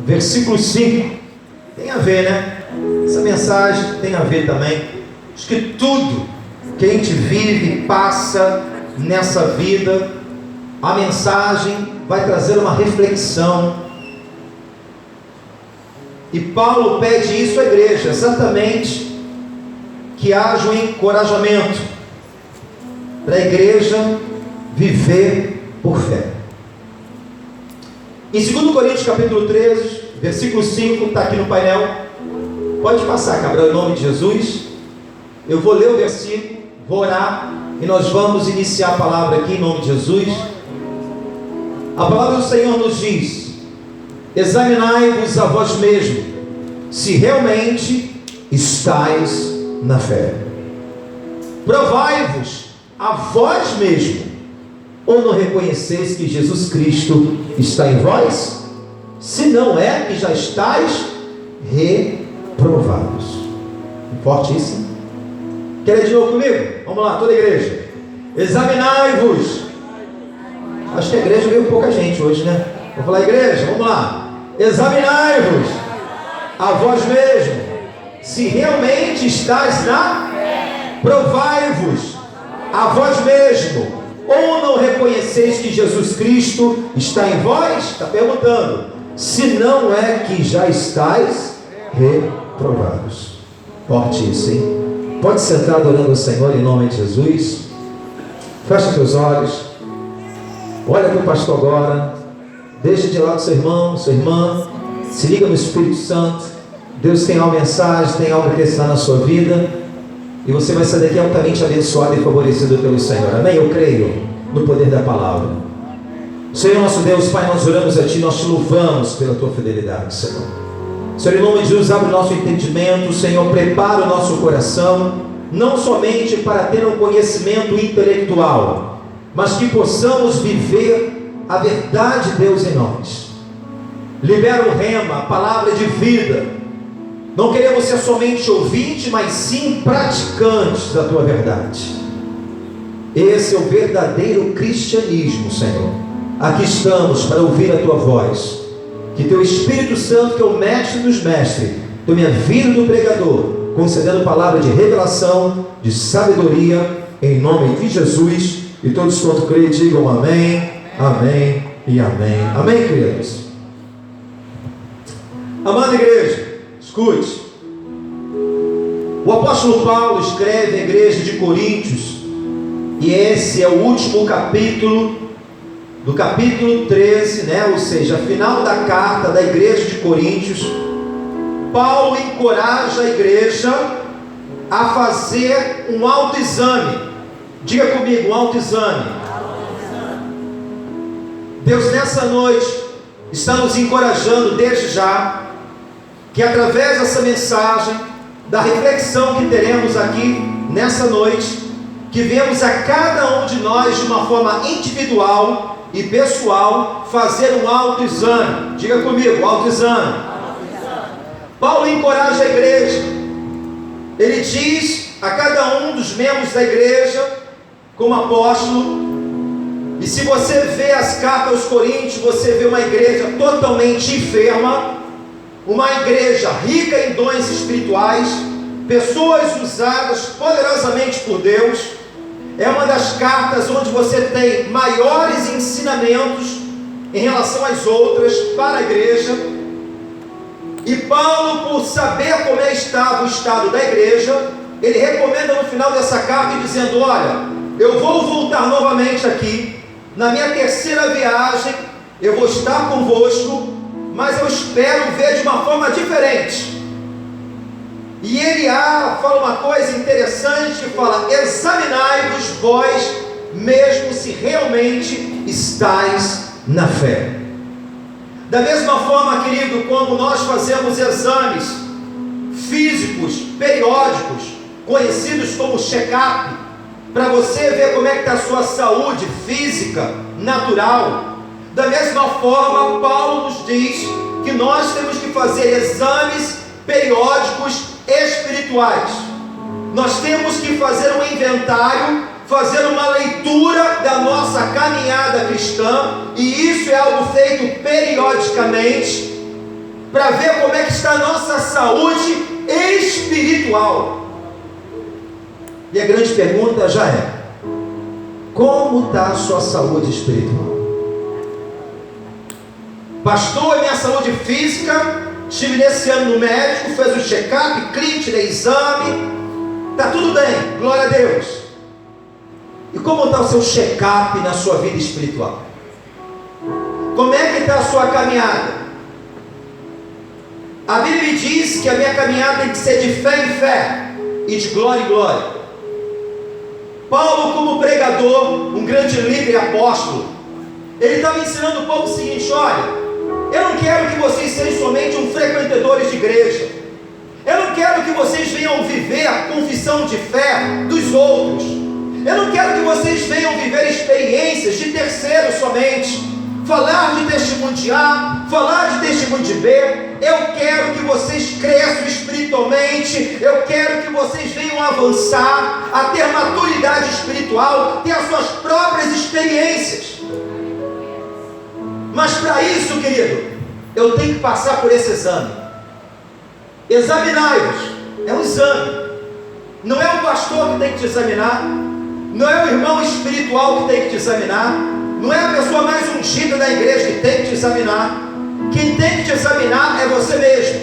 versículo 5. Tem a ver, né? Essa mensagem tem a ver também. Acho que tudo que a gente vive, passa nessa vida, a mensagem vai trazer uma reflexão. E Paulo pede isso à igreja, exatamente, que haja um encorajamento para a igreja viver por fé. Em 2 Coríntios capítulo 13, versículo 5, está aqui no painel. Pode passar, Cabral, em nome de Jesus. Eu vou ler o versículo, vou orar, e nós vamos iniciar a palavra aqui em nome de Jesus. A palavra do Senhor nos diz: examinai-vos a vós mesmos, se realmente estáis na fé. Provai-vos a vós mesmos, ou não reconheceis que Jesus Cristo está em vós? Se não é que já estáis reprovados. Fortíssimo. Querem de novo comigo? Vamos lá, toda a igreja. Examinai-vos. Acho que a igreja veio pouca gente hoje, né? Vou falar, igreja, vamos lá. Examinai-vos a vós mesmos, se realmente estáis na fé. Provai-vos a vós mesmos, ou não reconheceis que Jesus Cristo está em vós? Está perguntando. Se não é que já estáis reprovados. Forte isso, hein? Pode sentar adorando o Senhor em nome de Jesus. Fecha teus olhos. Olha para o pastor agora. Deixa de lado seu irmão, sua irmã. Se liga no Espírito Santo. Deus tem uma mensagem, tem algo que está na sua vida. E você vai sair daqui altamente abençoado e favorecido pelo Senhor. Amém? Eu creio no poder da palavra. Senhor nosso Deus, Pai, nós oramos a Ti, nós Te louvamos pela Tua fidelidade, Senhor. Senhor, em nome de Jesus, abre o nosso entendimento, Senhor, prepara o nosso coração, não somente para ter um conhecimento intelectual, mas que possamos viver a verdade de Deus em nós. Libera o rema, a palavra de vida. Não queremos ser somente ouvintes, mas sim praticantes da Tua verdade. Esse é o verdadeiro cristianismo, Senhor. Aqui estamos para ouvir a Tua voz. Que Teu Espírito Santo, que é o mestre dos mestres, tome a vida do pregador, concedendo palavra de revelação, de sabedoria, em nome de Jesus. E todos quanto creem digam amém, amém e amém. Amém, queridos? Amada igreja, escute. O apóstolo Paulo escreve à igreja de Coríntios, e esse é o último capítulo do capítulo 13, né? Ou seja, final da carta da igreja de Coríntios. Paulo encoraja a igreja a fazer um autoexame. Diga comigo, um autoexame. Deus nessa noite está nos encorajando desde já, que através dessa mensagem, da reflexão que teremos aqui nessa noite, que vemos a cada um de nós de uma forma individual e pessoal fazer um autoexame. Diga comigo, autoexame. Paulo encoraja a igreja. Ele diz a cada um dos membros da igreja, como apóstolo, e se você vê as cartas aos Coríntios, você vê uma igreja totalmente enferma, uma igreja rica em dons espirituais, pessoas usadas poderosamente por Deus. É uma das cartas onde você tem maiores ensinamentos em relação às outras para a igreja. E Paulo, por saber como estava o estado da igreja, ele recomenda no final dessa carta dizendo: olha, eu vou voltar novamente aqui, na minha terceira viagem, eu vou estar convosco, mas eu espero ver de uma forma diferente. E ele fala uma coisa interessante, que fala: examinai-vos vós mesmo se realmente estáis na fé. Da mesma forma, querido, como nós fazemos exames físicos, periódicos, conhecidos como check-up, para você ver como é que está a sua saúde física, natural. Da mesma forma, Paulo nos diz que nós temos que fazer exames periódicos espirituais. Nós temos que fazer um inventário, fazer uma leitura da nossa caminhada cristã, e isso é algo feito periodicamente. para ver como é que está a nossa saúde espiritual. E a grande pergunta já é: como está a sua saúde espiritual? Pastor, a minha saúde física, estive nesse ano no médico, fez o check-up, clínico, tirei exame, está tudo bem, glória a Deus. E como está o seu check-up na sua vida espiritual? Como é que está a sua caminhada? A Bíblia me diz que a minha caminhada tem que ser de fé em fé e de glória em glória. Paulo, como pregador, um grande líder e apóstolo, ele estava ensinando o povo o seguinte: olha, eu não quero que vocês sejam somente um frequentadores de igreja. Eu não quero que vocês venham viver a confissão de fé dos outros. Eu não quero que vocês venham viver experiências de terceiros somente. Falar de testemunho de A, falar de testemunho de B. Eu quero que vocês cresçam espiritualmente. Eu quero que vocês venham avançar, a ter maturidade espiritual, ter as suas próprias experiências. Mas para isso, querido, eu tenho que passar por esse exame. Examinai-vos. É um exame. Não é o pastor que tem que te examinar. Não é o irmão espiritual que tem que te examinar. Não é a pessoa mais ungida da igreja que tem que te examinar. Quem tem que te examinar é você mesmo.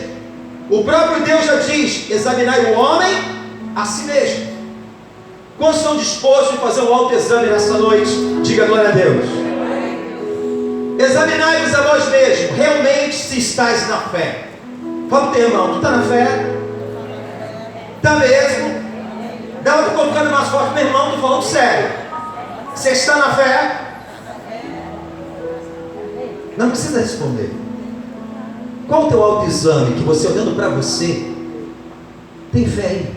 O próprio Deus já diz: examinai o homem a si mesmo. Quantos estão dispostos a fazer um autoexame nessa noite? Diga glória a Deus. Examinai-vos a vós mesmos, realmente se estáis na fé. Fala para o teu irmão: tu está na fé? Está mesmo? Dá uma colocando mais forte: meu irmão, estou falando sério. Você está na fé? Não precisa responder. Qual o teu autoexame que você, olhando para você, tem fé aí?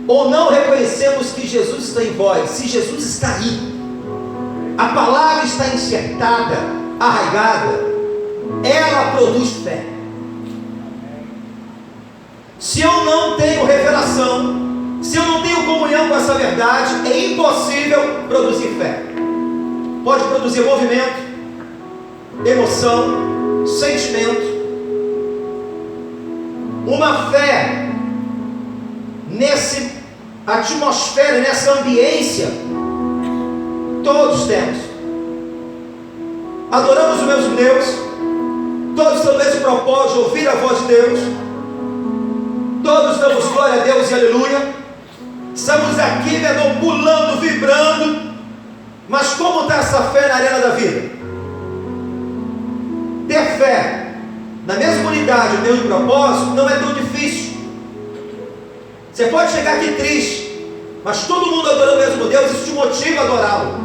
Ou não reconhecemos que Jesus está em vós? Se Jesus está aí, a palavra está enxertada, arraigada, ela produz fé. Se eu não tenho revelação, se eu não tenho comunhão com essa verdade, é impossível produzir fé. Pode produzir movimento, emoção, sentimento. Uma fé nessa atmosfera, nessa ambiência, todos temos. Adoramos o mesmo Deus, todos temos o mesmo propósito de ouvir a voz de Deus, todos damos glória a Deus e aleluia. Estamos aqui, meu irmão, pulando, vibrando. Mas como está essa fé na arena da vida? Ter fé na mesma unidade, o mesmo propósito, não é tão difícil. Você pode chegar aqui triste, mas todo mundo adorando o mesmo Deus, isso te motiva a adorá-lo.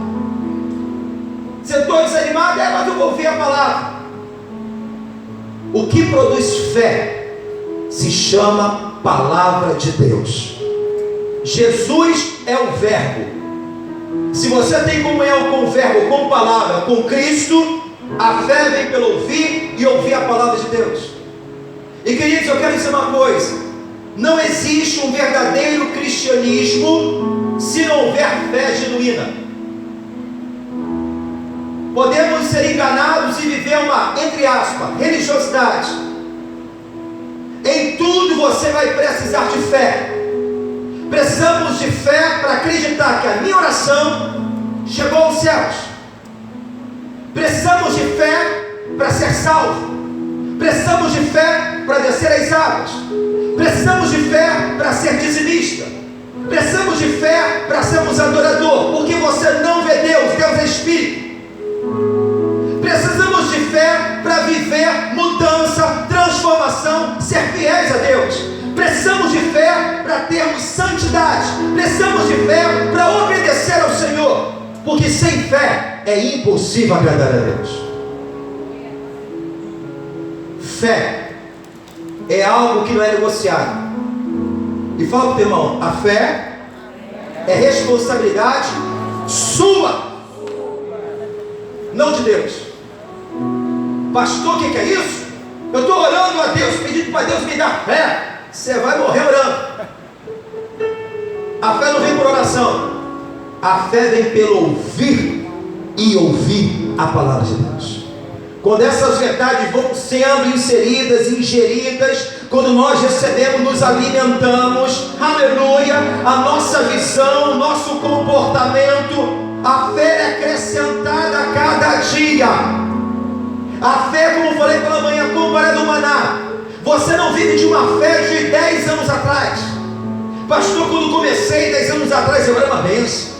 Você estou desanimado, mas eu vou ouvir a palavra. O que produz fé se chama palavra de Deus. Jesus é o verbo. Se você tem comunhão com o verbo, com palavra, com Cristo, a fé vem pelo ouvir e ouvir a palavra de Deus. E queridos, eu quero dizer uma coisa: não existe um verdadeiro cristianismo se não houver fé genuína. Podemos ser enganados e viver uma, entre aspas, religiosidade. Em tudo você vai precisar de fé. Precisamos de fé para acreditar que a minha oração chegou aos céus. Precisamos de fé para ser salvo. Precisamos de fé para descer as águas. Precisamos de fé para ser dizimista. Precisamos de fé para sermos adorador, porque você não vê Deus, Deus é Espírito. Precisamos de fé para viver mudança, transformação, ser fiéis a Deus. Precisamos de fé para termos santidade. Precisamos de fé para obedecer ao Senhor, porque sem fé é impossível agradar a Deus. Fé é algo que não é negociado. E fala para o teu irmão: a fé é responsabilidade sua, não de Deus. Pastor, o que é isso? Eu estou orando a Deus, pedindo para Deus me dar fé. Você vai morrer orando. A fé não vem por oração. A fé vem pelo ouvir e ouvir a palavra de Deus. Quando essas verdades vão sendo inseridas, ingeridas, quando nós recebemos, nos alimentamos, aleluia, a nossa visão, o nosso comportamento, a fé é acrescentada a cada dia. A fé, como falei pela manhã, comparada ao maná. Você não vive de uma fé de 10 anos atrás. Pastor, quando comecei 10 anos atrás, eu era uma bênção.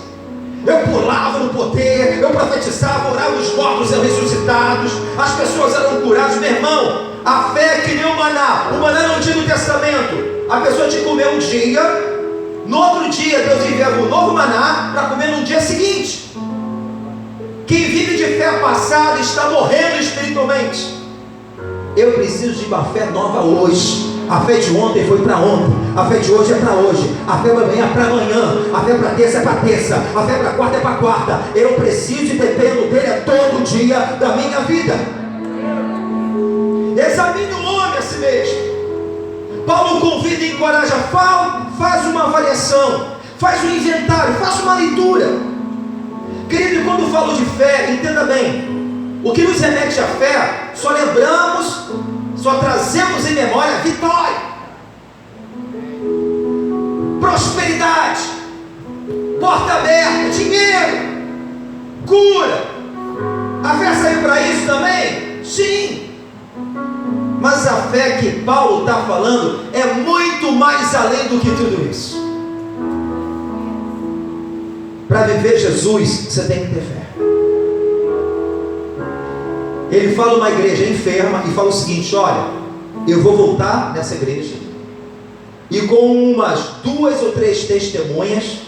Eu pulava no poder, eu profetizava, orava, os mortos eram ressuscitados, as pessoas eram curadas. Meu irmão, a fé é que nem o maná no Antigo Testamento. A pessoa tinha que comer um dia, no outro dia Deus enviava um novo maná para comer no dia seguinte. Quem vive de fé passada está morrendo espiritualmente. Eu preciso de uma fé nova hoje. A fé de ontem foi para ontem, a fé de hoje é para hoje, a fé para amanhã é para amanhã, a fé para terça é para terça, a fé para quarta é para quarta. Eu preciso e dependo dele todo dia da minha vida. Examine o homem a si mesmo. Paulo convida e encoraja, faz uma avaliação, faz um inventário, faça uma leitura. Querido, quando falo de fé, entenda bem, o que nos remete à fé, só lembramos, só trazemos em memória vitória, prosperidade, porta aberta, dinheiro, cura. A fé saiu para isso também? Sim. Mas a fé que Paulo está falando é muito mais além do que tudo isso. Para viver Jesus, você tem que ter fé. Ele fala uma igreja enferma e fala o seguinte: olha, eu vou voltar nessa igreja e com umas 2 ou 3 testemunhas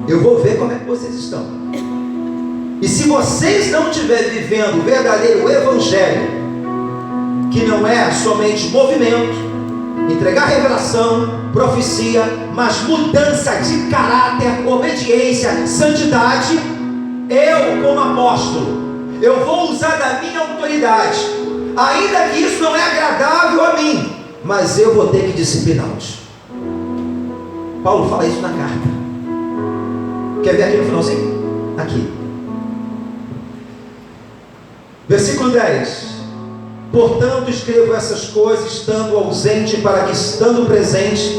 eu vou ver como é que vocês estão. E se vocês não estiverem vivendo o verdadeiro evangelho, que não é somente movimento, entregar revelação, profecia, mas mudança de caráter, obediência, santidade, eu como apóstolo, eu vou usar da minha autoridade, ainda que isso não é agradável a mim, mas eu vou ter que discipliná-los. Paulo fala isso na carta. Quer ver aqui no finalzinho? Aqui. Versículo 10. Portanto, escrevo essas coisas estando ausente, para que estando presente,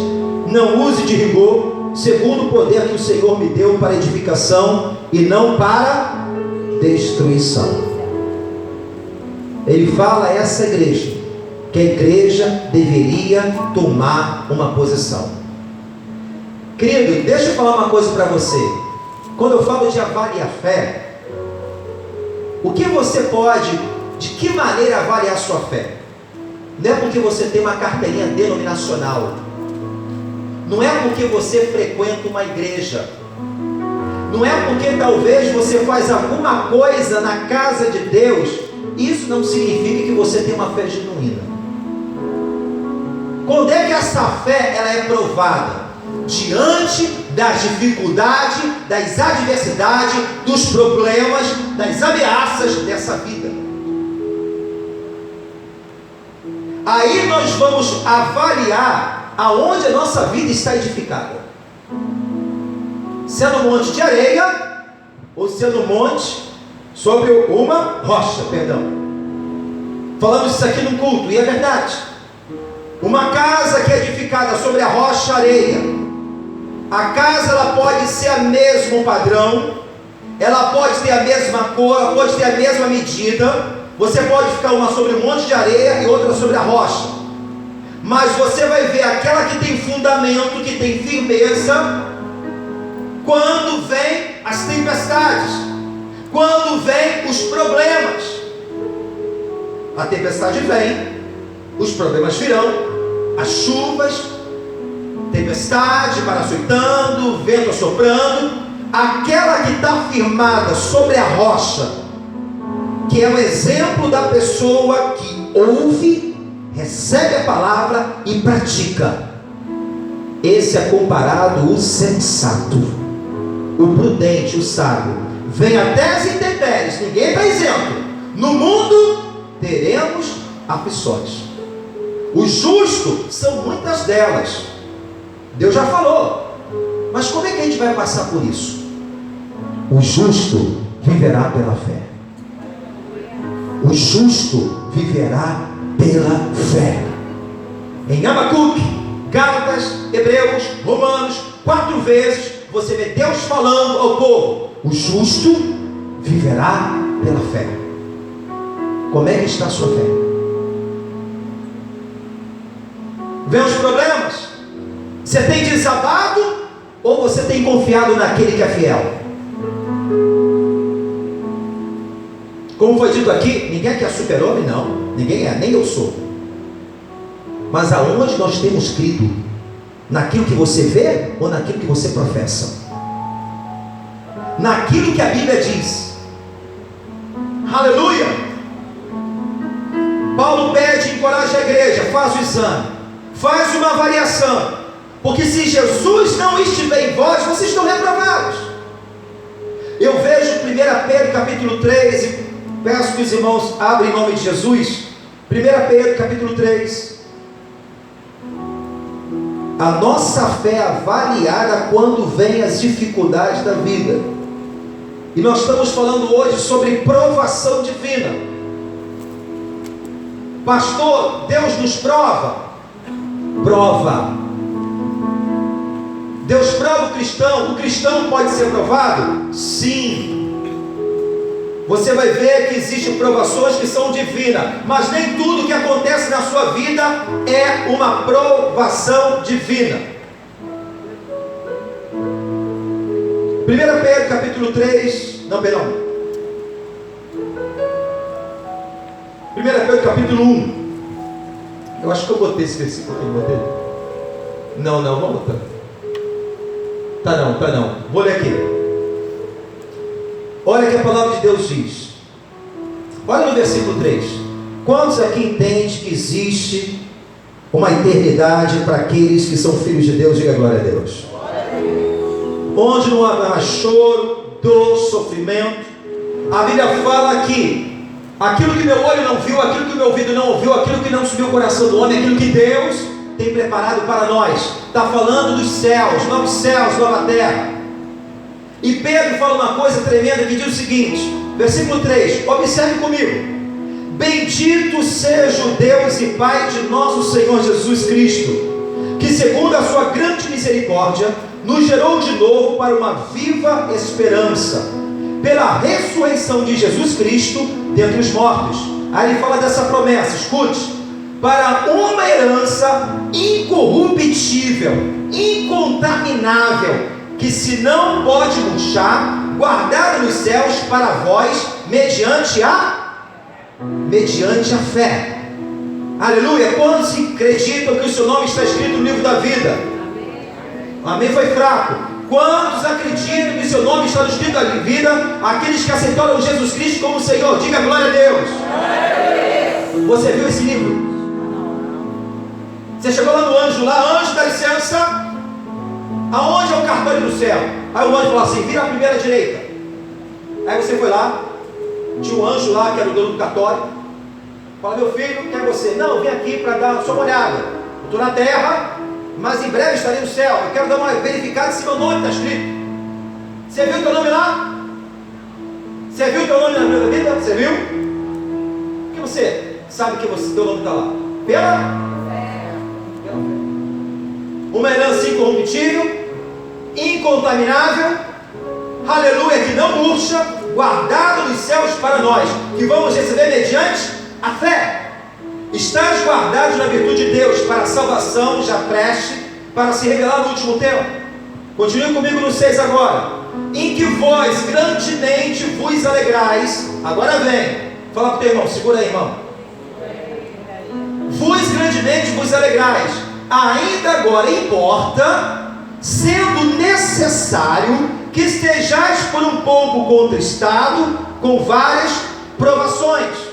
não use de rigor, segundo o poder que o Senhor me deu para edificação e não para destruição. Ele fala a essa igreja que a igreja deveria tomar uma posição. Querido, deixa eu falar uma coisa para você. Quando eu falo de avaliar a fé, o que você pode, de que maneira avaliar a sua fé? Não é porque você tem uma carteirinha denominacional, não é porque você frequenta uma igreja, não é porque talvez você faz alguma coisa na casa de Deus, isso não significa que você tem uma fé genuína. Quando é que essa fé ela é provada? Diante das dificuldades, das adversidades, dos problemas, das ameaças dessa vida. Aí nós vamos avaliar aonde a nossa vida está edificada. Se é no monte de areia, ou se é no monte sobre uma rocha, perdão. Falamos isso aqui no culto, e é verdade. Uma casa que é edificada sobre a rocha, areia, a casa ela pode ser a mesmo padrão, ela pode ter a mesma cor, ela pode ter a mesma medida. Você pode ficar uma sobre um monte de areia e outra sobre a rocha, mas você vai ver aquela que tem fundamento, que tem firmeza, quando vem as tempestades, quando vem os problemas. A tempestade vem, os problemas virão, as chuvas, tempestade, mar açoitando, vento assoprando. Aquela que está firmada sobre a rocha, que é o exemplo da pessoa que ouve, recebe a palavra e pratica. Esse é comparado o sensato, o prudente, o sábio. Vem até as intempéries, ninguém está isento. No mundo teremos aflições. O justo são muitas delas, Deus já falou. Mas como é que a gente vai passar por isso? O justo viverá pela fé. o justo viverá pela fé. Em Abacuque, Gálatas, Hebreus, Romanos, 4 vezes você vê Deus falando ao povo: o justo viverá pela fé. Como é que está a sua fé? Vem os problemas? Você tem desabado ou você tem confiado naquele que é fiel? Como foi dito aqui, ninguém aqui é super-homem, não. Ninguém é, nem eu sou. Mas aonde nós temos crido? Naquilo que você vê ou naquilo que você professa? Naquilo que a Bíblia diz. Aleluia! Paulo pede, encoraja a igreja: faz o exame, faz uma avaliação, porque se Jesus não estiver em vós, vocês estão reprovados. Eu vejo 1 Pedro capítulo 3, e peço que os irmãos abram em nome de Jesus. 1 Pedro capítulo 3. A nossa fé é avaliada quando vem as dificuldades da vida. E nós estamos falando hoje sobre provação divina. Pastor, Deus nos prova? Prova. Deus prova o cristão pode ser provado? Sim. Você vai ver que existem provações que são divinas, mas nem tudo que acontece na sua vida é uma provação divina. 1 Pedro capítulo 3, não, perdão. 1 Pedro capítulo 1. Eu acho que eu botei esse versículo aqui, não botei? Não, vamos botar. Tá não. Vou ler aqui. Olha o que a palavra de Deus diz. Olha no versículo 3. Quantos aqui entendem que existe uma eternidade para aqueles que são filhos de Deus? Diga glória a Deus. Onde não haverá choro, dor, sofrimento. A Bíblia fala que aquilo que meu olho não viu, aquilo que meu ouvido não ouviu, aquilo que não subiu o coração do homem, aquilo que Deus tem preparado para nós. Está falando dos céus, nova terra. E Pedro fala uma coisa tremenda que diz o seguinte, versículo 3, observe comigo: bendito seja o Deus e Pai de nosso Senhor Jesus Cristo, que segundo a sua grande misericórdia nos gerou de novo para uma viva esperança, pela ressurreição de Jesus Cristo dentre os mortos. Aí ele fala dessa promessa, escute: para uma herança incorruptível, incontaminável, que se não pode murchar, guardada nos céus para vós, mediante a fé. Aleluia! Quantos acreditam que o seu nome está escrito no livro da vida? Amém, foi fraco. Quantos acreditam que o seu nome está escrito na vida? Aqueles que aceitaram Jesus Cristo como Senhor. Diga glória a Deus. Você viu esse livro? Você chegou lá no anjo, anjo dá licença. Aonde é o cartório do céu? Aí o anjo falou assim: vira a primeira direita. Aí você foi lá, tinha um anjo lá que era o dono do cartório. Fala: meu filho, quem é você? Não, eu vim aqui para dar só uma olhada. Eu estou na terra, mas em breve estarei no céu. Eu quero dar uma verificada se meu nome está escrito. Você viu o teu nome lá? Você viu o teu nome na minha vida? Você viu? Por que você sabe que teu nome está lá? Pela fé. Uma herança incorruptível, incontaminável, aleluia, que não murcha, guardado nos céus para nós, que vamos receber mediante a fé. Estás guardados na virtude de Deus para a salvação já preste para se revelar no último tempo. Continue comigo no 6 agora. Em que vós grandemente vos alegrais. Agora vem, fala para o teu irmão, segura aí, irmão. Vos grandemente vos alegrais, ainda agora importa, sendo necessário que estejais por um pouco contristado com várias provações.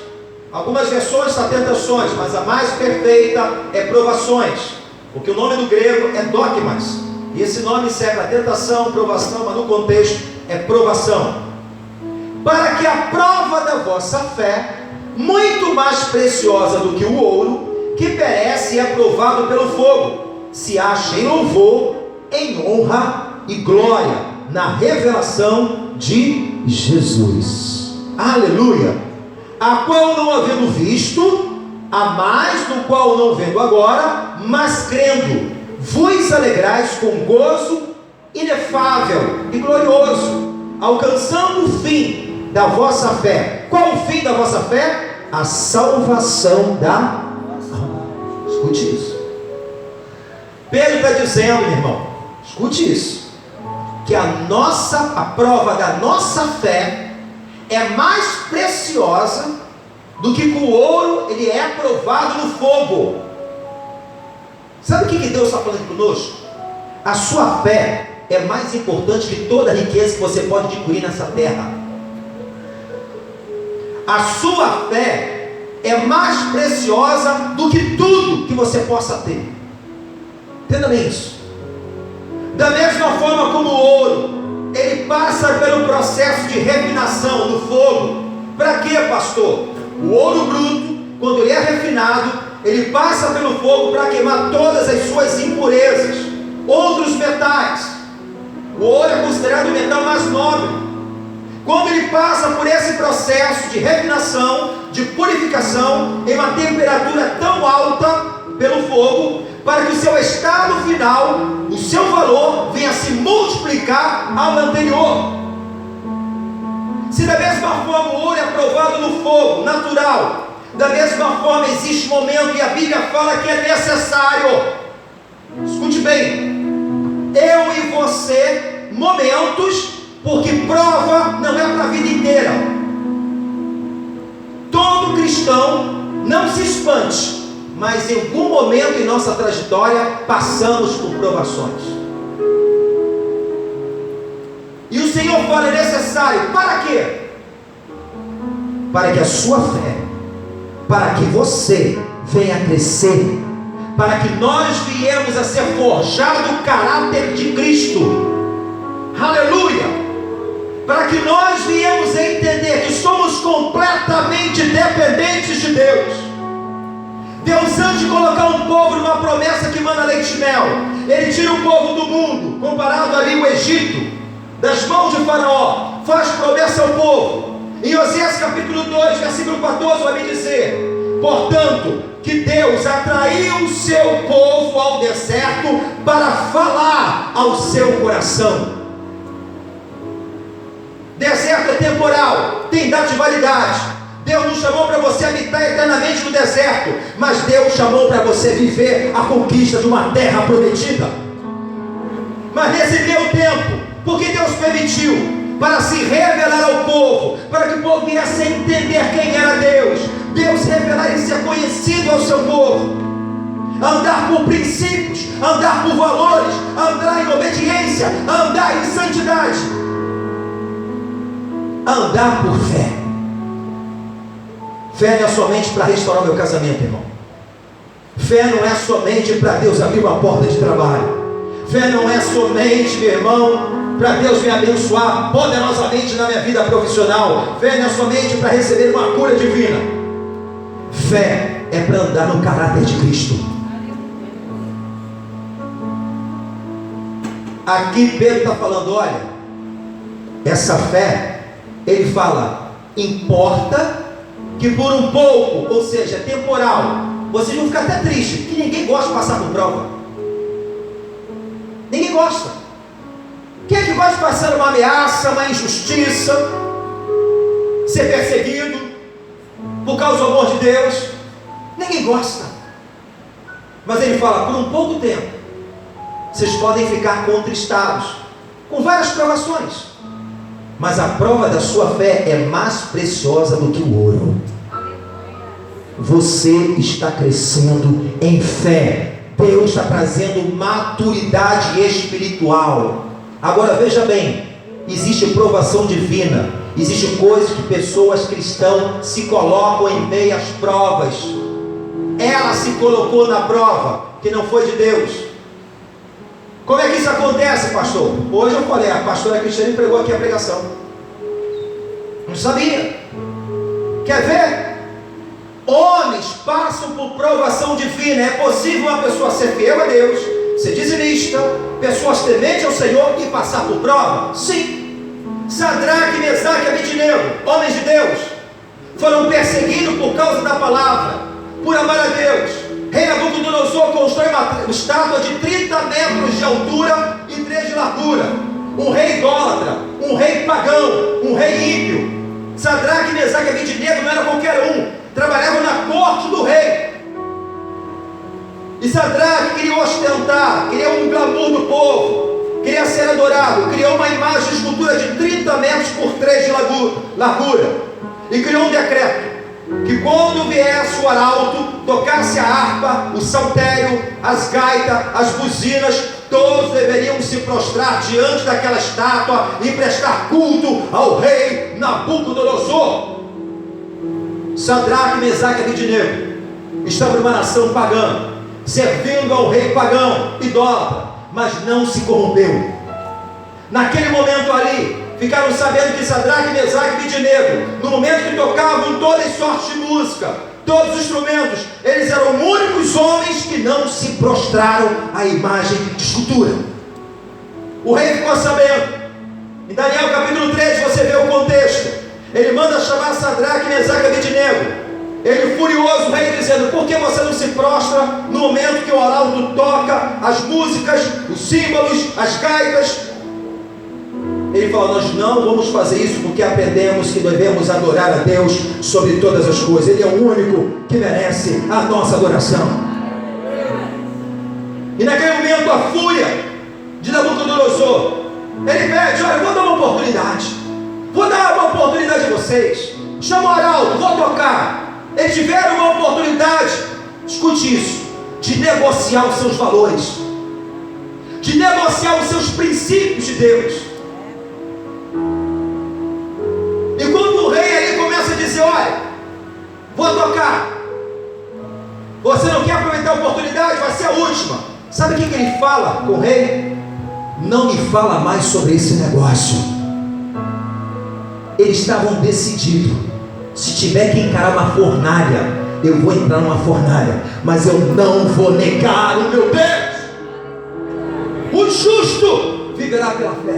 Algumas versões são tentações, mas a mais perfeita é provações, porque o nome do grego é dogmas, e esse nome serve para tentação, provação, mas no contexto é provação. Para que a prova da vossa fé, muito mais preciosa do que o ouro, que perece e é provado pelo fogo, se acha em louvor, em honra e glória na revelação de Jesus. Aleluia! a qual não havendo visto, a mais no qual não vendo agora, mas crendo, vos alegrais com gozo inefável e glorioso, alcançando o fim da vossa fé. Qual o fim da vossa fé? A salvação da alma. Escute isso. Pedro está dizendo, meu irmão, escute isso, que a prova da nossa fé é mais preciosa do que com o ouro ele é provado no fogo. Sabe o que Deus está falando conosco? A sua fé é mais importante que toda a riqueza que você pode adquirir nessa terra. A sua fé é mais preciosa do que tudo que você possa ter. Entenda bem isso. Da mesma forma como o ouro, ele passa pelo processo de refinação no fogo. Para quê, pastor? O ouro bruto, quando ele é refinado, ele passa pelo fogo para queimar todas as suas impurezas, outros metais. O ouro é considerado o metal mais nobre. Quando ele passa por esse processo de refinação, de purificação, em uma temperatura tão alta pelo fogo, para que o seu estado final, o seu valor, venha se multiplicar ao anterior. Se da mesma forma o ouro é provado no fogo, natural, da mesma forma existe momento, e a Bíblia fala que é necessário, escute bem, eu e você, momentos, porque prova não é para a vida inteira. Todo cristão, não se espante, mas em algum momento em nossa trajetória passamos por provações. E o Senhor fala, é necessário, para quê? Para que a sua fé, para que você venha a crescer, para que nós viemos a ser forjado o caráter de Cristo. Aleluia! Para que nós viemos a entender que somos completamente dependentes de Deus. Deus, antes de colocar um povo numa promessa que manda leite e mel, Ele tira o povo do mundo, comparado ali o Egito, das mãos de Faraó, faz promessa ao povo. Em Oséias capítulo 2, versículo 14, vai me dizer: portanto, que Deus atraiu o seu povo ao deserto para falar ao seu coração. Deserto é temporal, tem data de validade. Deus não chamou para você habitar eternamente no deserto, mas Deus chamou para você viver a conquista de uma terra prometida. Mas nesse meio tempo, porque Deus permitiu? Para se revelar ao povo, para que o povo viesse a entender quem era Deus. Deus revelar e ser conhecido ao seu povo, andar por princípios, andar por valores, andar em obediência, andar em santidade, andar por fé. Fé não é somente para restaurar o meu casamento, irmão. Fé não é somente para Deus abrir uma porta de trabalho. Fé não é somente, meu irmão, para Deus me abençoar poderosamente na minha vida profissional. Fé não é somente para receber uma cura divina. Fé é para andar no caráter de Cristo. Aqui Pedro está falando, olha, essa fé, ele fala, importa que por um pouco, ou seja, temporal, vocês vão ficar até tristes, que ninguém gosta de passar por prova. Ninguém gosta. Quem é que gosta de passar uma ameaça, uma injustiça, ser perseguido por causa do amor de Deus? Ninguém gosta. Mas ele fala, por um pouco tempo, vocês podem ficar contristados, com várias provações, mas a prova da sua fé é mais preciosa do que o ouro. Você está crescendo em fé. Deus está trazendo maturidade espiritual. Agora veja bem, existe provação divina, existe coisas que pessoas cristãs se colocam em meio às provas. Ela se colocou na prova que não foi de Deus. Como é que isso acontece, pastor? Hoje eu falei, a pastora Cristiane pregou aqui a pregação. Não sabia. Quer ver? Homens passam por provação divina. É possível uma pessoa ser fiel a Deus, ser dizimista, pessoas tementes ao Senhor e passar por prova? Sim. Sadraque, Mesaque e Abednego, homens de Deus, foram perseguidos por causa da palavra, por amar a Deus. Rei Nabucodonosor constrói uma estátua de 30 metros de altura e 3 de largura. Um rei idólatra, um rei pagão, um rei ímpio. Sadraque, Mesaque e Abednego não era qualquer um, trabalhavam na corte do rei. E Sadraque queria ostentar, queria um glamour do povo, queria ser adorado, criou uma imagem de escultura de 30 metros por 3 de largura, e criou um decreto, que quando viesse o arauto, tocasse a harpa, o saltério, as gaitas, as buzinas, todos deveriam se prostrar diante daquela estátua e prestar culto ao rei Nabucodonosor. Sadraque, Mesaque e Abednego estavam numa nação pagã, servindo ao rei pagão, idólatra, mas não se corrompeu. Naquele momento ali, ficaram sabendo que Sadraque, Mesaque e Abednego, no momento que tocavam todas sortes de música, todos os instrumentos, eles eram únicos homens que não se prostraram à imagem de escultura. O rei ficou sabendo. Em Daniel capítulo 3 você vê o contexto. Ele manda chamar Sadraque, Mesaque e Abednego. Ele furioso, o rei dizendo: por que você não se prostra no momento que o arauto toca as músicas, os símbolos, as gaitas? Ele fala: nós não vamos fazer isso porque aprendemos que devemos adorar a Deus sobre todas as coisas. Ele é o único que merece a nossa adoração. E naquele momento a fúria de Nabucodonosor, ele pede: olha, vou dar uma oportunidade, vou dar uma oportunidade a vocês, chama o arauto, vou tocar. Eles tiveram uma oportunidade, escute isso, de negociar os seus valores, de negociar os seus princípios de Deus. E quando o rei ali começa a dizer: olha, vou tocar, você não quer aproveitar a oportunidade, vai ser a última. Sabe o que ele fala com o rei? Não me fala mais sobre esse negócio. Eles estavam decididos: se tiver que encarar uma fornalha, eu vou entrar numa fornalha, mas eu não vou negar o meu Deus. O justo viverá pela fé.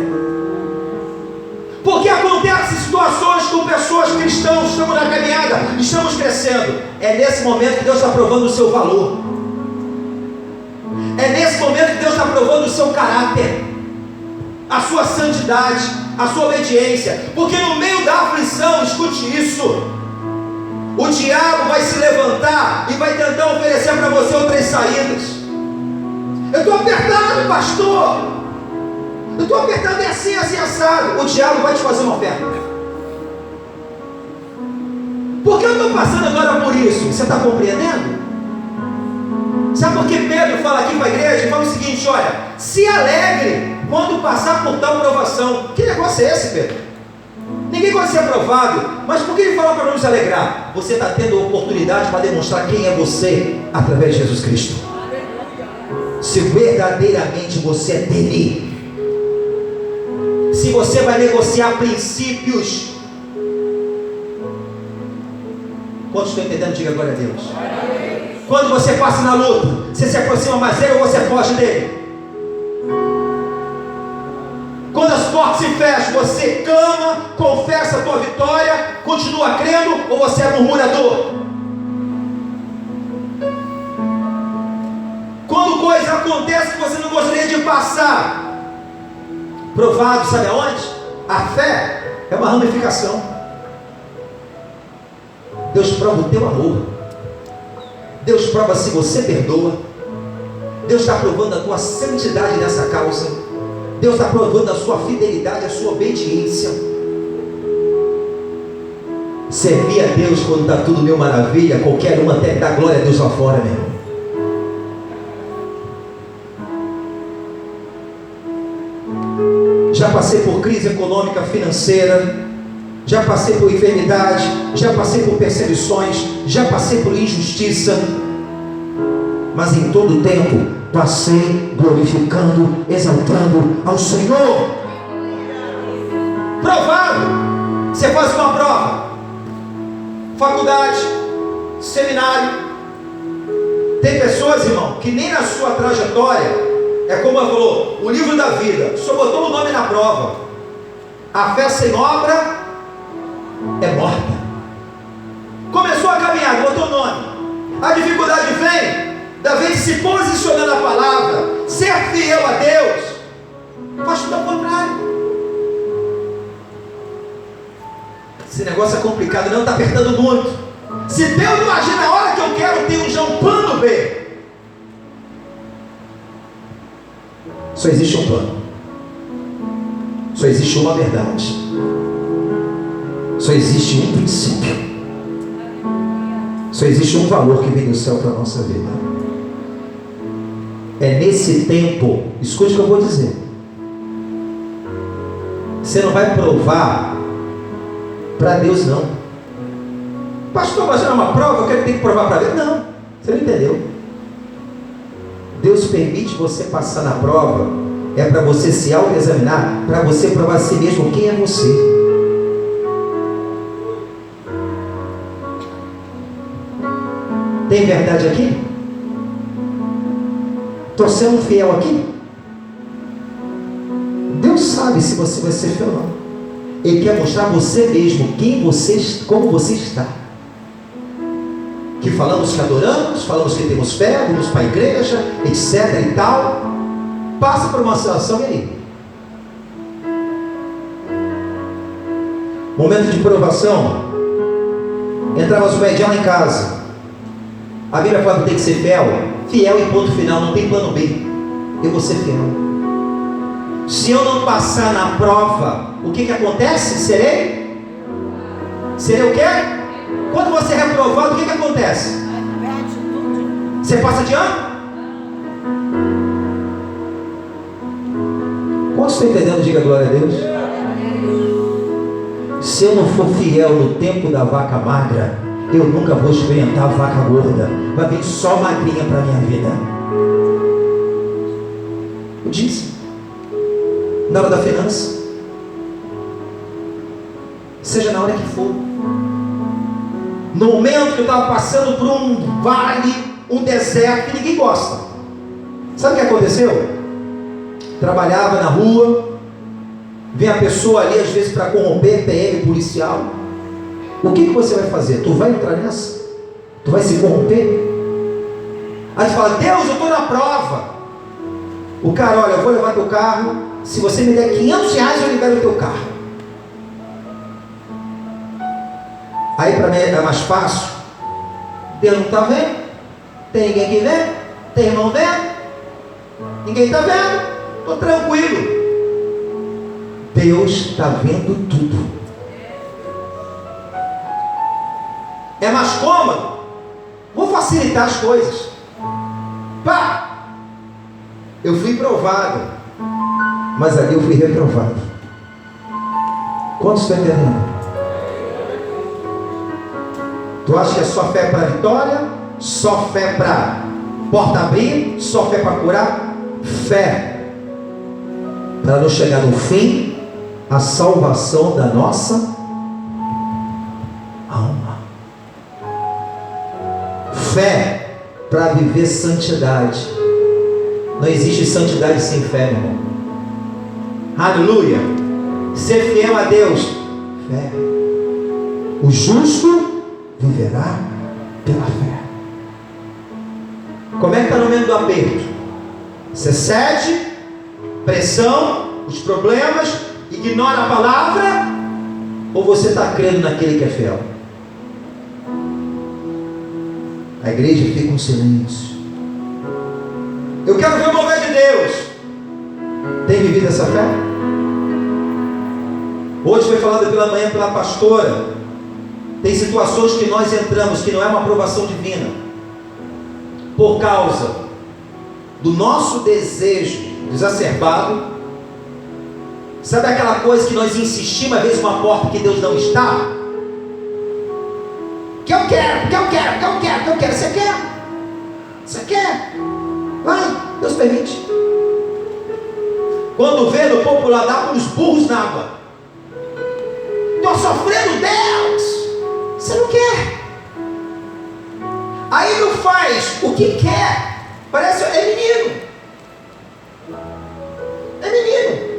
Porque acontecem situações com pessoas cristãs, estamos na caminhada, estamos crescendo. É nesse momento que Deus está provando o seu valor. É nesse momento que Deus está provando o seu caráter, a sua santidade, a sua obediência. Porque no meio da aflição, escute isso, o diabo vai se levantar e vai tentar oferecer para você outras saídas. Eu estou apertado, pastor, eu estou apertado, é assim, assim, assado. O diabo vai te fazer uma oferta. Por que eu estou passando agora por isso? Você está compreendendo? Sabe por que Pedro fala aqui para a igreja? Ele fala o seguinte: olha, se alegre quando passar por tal provação. Que negócio é esse, Pedro? Ninguém gosta de ser aprovado, mas por que ele fala para nos alegrar? Você está tendo a oportunidade para demonstrar quem é você através de Jesus Cristo. Se verdadeiramente você é dele, se você vai negociar princípios. Quantos estão entendendo? Diga glória a Deus. Quando você passa na luta, você se aproxima mais dele ou você foge dele? Quando as portas se fecham, você clama, confessa a tua vitória, continua crendo, ou você é murmurador? Quando coisa acontece que você não gostaria de passar, provado, sabe aonde? A fé é uma ramificação. Deus prova o teu amor, Deus prova se você perdoa, Deus está provando a tua santidade nessa causa, Deus está provando a sua fidelidade, a sua obediência. Servir a Deus quando está tudo mil maravilha, qualquer um até dá glória a Deus lá fora, meu irmão. Já passei por crise econômica, financeira, já passei por enfermidade, já passei por perseguições, já passei por injustiça, mas em todo tempo passei glorificando, exaltando ao Senhor. Provado. Você faz uma prova, faculdade, seminário. Tem pessoas, irmão, que nem na sua trajetória, é como ela falou, o livro da vida, só botou o nome na prova. A fé sem obra é morta. Começou a caminhada, botou o nome. A dificuldade vem da vez de se posicionar na palavra, ser fiel a Deus, faz tudo ao contrário. Esse negócio é complicado, não está apertando muito. Se Deus não agir na hora que eu quero, tem já um plano B. Só existe um plano. Só existe uma verdade. Só existe um princípio. Só existe um valor que vem do céu para a nossa vida. É nesse tempo, escute o que eu vou dizer. Você não vai provar para Deus, não. Pastor, mas é uma prova, eu quero ter que provar para Deus. Não, você não entendeu. Deus permite você passar na prova, é para você se autoexaminar, para você provar a si mesmo quem é você. Tem verdade aqui? Estou sendo fiel aqui? Deus sabe se você vai ser fiel ou não. Ele quer mostrar a você mesmo quem você, como você está. Que falamos que adoramos, falamos que temos fé, vamos para a igreja, etc e tal. Passa por uma situação e aí? Momento de provação. Entrava as moedinhas lá em casa. A Bíblia fala que tem que ser fiel. Fiel em ponto final, não tem plano B. Eu vou ser fiel. Se eu não passar na prova, o que acontece? Serei o quê? Quando você é reprovado, o que acontece? Você passa de ano? Quantos estão entendendo? Diga glória a Deus. Se eu não for fiel no tempo da vaca magra, eu nunca vou experimentar a vaca gorda. Vai vir só magrinha para a minha vida. Eu disse. Na hora da finança, seja na hora que for. No momento que eu estava passando por um vale, um deserto que ninguém gosta. Sabe o que aconteceu? Trabalhava na rua, vem a pessoa ali às vezes para corromper, PM, policial. O que você vai fazer? Tu vai entrar nessa? Tu vai se corromper? Aí tu fala, Deus, eu estou na prova. O cara, olha, eu vou levar teu carro. Se você me der R$500, eu libero o teu carro. Aí para mim é mais fácil. Deus não está vendo? Tem ninguém que vê? Tem irmão vendo? Ninguém está vendo? Estou tranquilo. Deus está vendo tudo. É mais cômodo. Vou facilitar as coisas. Pá! Eu fui provado, mas ali eu fui reprovado. Quantos estão entendendo? Tu acha que é só fé para vitória? Só fé para porta abrir? Só fé para curar? Fé para não chegar no fim, a salvação da nossa alma. Fé para viver santidade. Não existe santidade sem fé, meu irmão. Aleluia. Ser fiel a Deus. Fé. O justo viverá pela fé. Como é que está no momento do aperto? Você cede, pressão, os problemas, ignora a palavra, ou você está crendo naquele que é fiel? A igreja fica em silêncio. Eu quero ver o mover de Deus. Tem vivido essa fé? Hoje foi falado pela manhã pela pastora. Tem situações que nós entramos que não é uma aprovação divina, por causa do nosso desejo exacerbado. Sabe aquela coisa que nós insistimos, às vezes uma porta que Deus não está? Que eu quero, que eu quero, que eu quero, que eu quero. Você quer? Você quer? Vai, Deus permite. Quando vê no popular dá uns burros na água. Estou sofrendo, Deus. Você não quer. Aí não faz o que quer. Parece, é menino. É menino.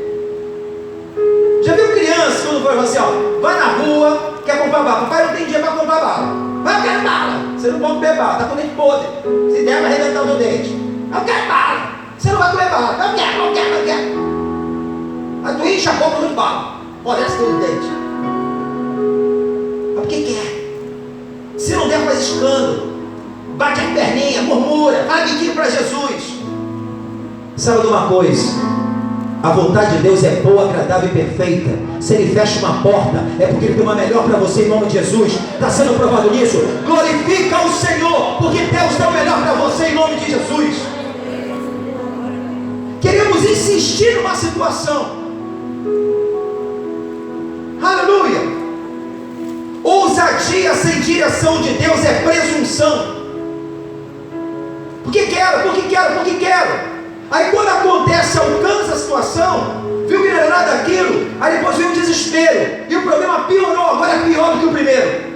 Já viu criança quando vai assim, ó, vai na rua, quer comprar bala. Papai não tem dinheiro para comprar bala. Mas eu quero bala. Você não pode comer bala, está com dente podre. Se der, vai arrebentar o meu dente. Eu quero bala. Você não vai comer bala. Eu quero. Aí tu enche a boca de bala. Apodrece teu dente. Mas por que quer? Se não der, faz escândalo. Bate a perninha, murmura, fala biquinho para Jesus. Sabe de uma coisa? A vontade de Deus é boa, agradável e perfeita. Se Ele fecha uma porta, é porque Ele tem uma melhor para você em nome de Jesus. Está sendo provado nisso? Glorifica o Senhor, porque Deus tem o melhor para você em nome de Jesus. Queremos insistir numa situação. Aleluia. Ousadia sem direção de Deus é presunção. Porque quero. Aí quando acontece, alcança a situação, viu que não era nada daquilo, aí depois vem o desespero, e o problema piorou, agora é pior do que o primeiro.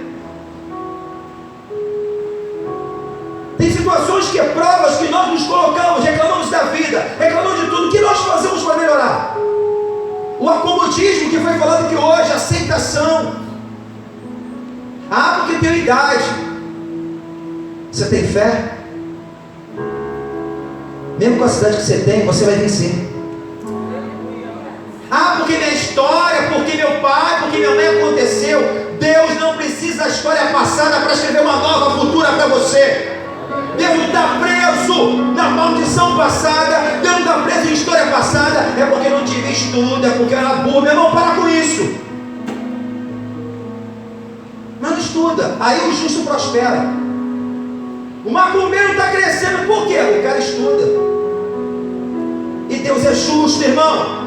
Tem situações que é provas que nós nos colocamos, reclamamos da vida, reclamamos de tudo. O que nós fazemos para melhorar? O acomodismo que foi falado aqui hoje, a aceitação. Porque tem idade. Você tem fé? Mesmo com a cidade que você tem, você vai vencer. Porque minha história, porque meu pai, porque minha mãe aconteceu. Deus não precisa da história passada para escrever uma nova futura para você. Deus não está preso na maldição passada. Deus não está preso em história passada. É porque não tive estudo, é porque eu era burro. Meu irmão, para com isso. Mas não estuda. Aí o justo prospera. O macumbeiro está crescendo. Por quê? O cara estuda. E Deus é justo, irmão.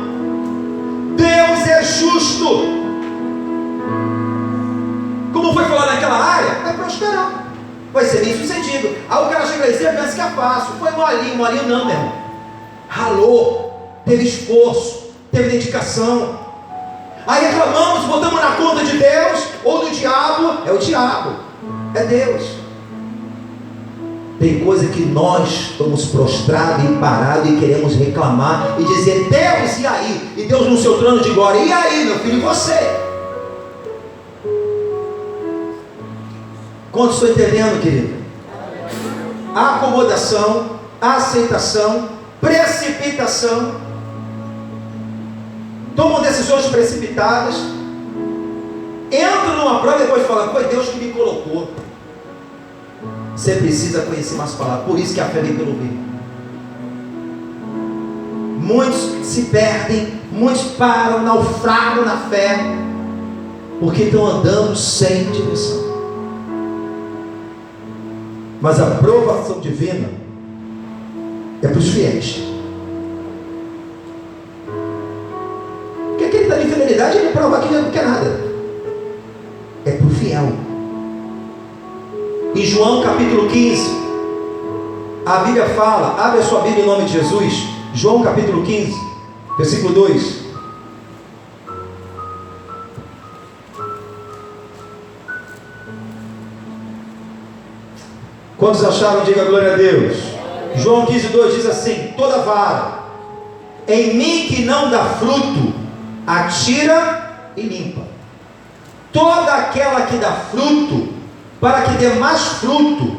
Deus é justo. Como foi falado naquela área, vai prosperar, vai ser bem sucedido. Aí o cara chega aí e pensa que é fácil. Foi molinho não, meu irmão. Ralou, teve esforço, teve dedicação. Aí reclamamos, botamos na conta de Deus ou do diabo. É o diabo, é Deus. Tem coisa que nós estamos prostrados e parados e queremos reclamar e dizer: Deus, e aí? E Deus no seu trono de glória: e aí, meu filho, e você? Quanto estou entendendo, querido? Acomodação, aceitação, precipitação. Tomam decisões precipitadas. Entram numa prova e depois falam: foi Deus que me colocou. Você precisa conhecer mais palavras. Por isso que a fé vem pelo ouvir. Muitos se perdem, muitos param, naufragam na fé, porque estão andando sem direção. Mas a aprovação divina é para os fiéis. Porque aquele que está em fidelidade, ele prova que não quer nada. É para o fiel. Em João capítulo 15, a Bíblia fala, abre a sua Bíblia em nome de Jesus, João capítulo 15, versículo 2. Quantos acharam? Diga glória a Deus. João 15, 2 diz assim: toda vara em mim que não dá fruto, atira e limpa. Toda aquela que dá fruto, para que dê mais fruto,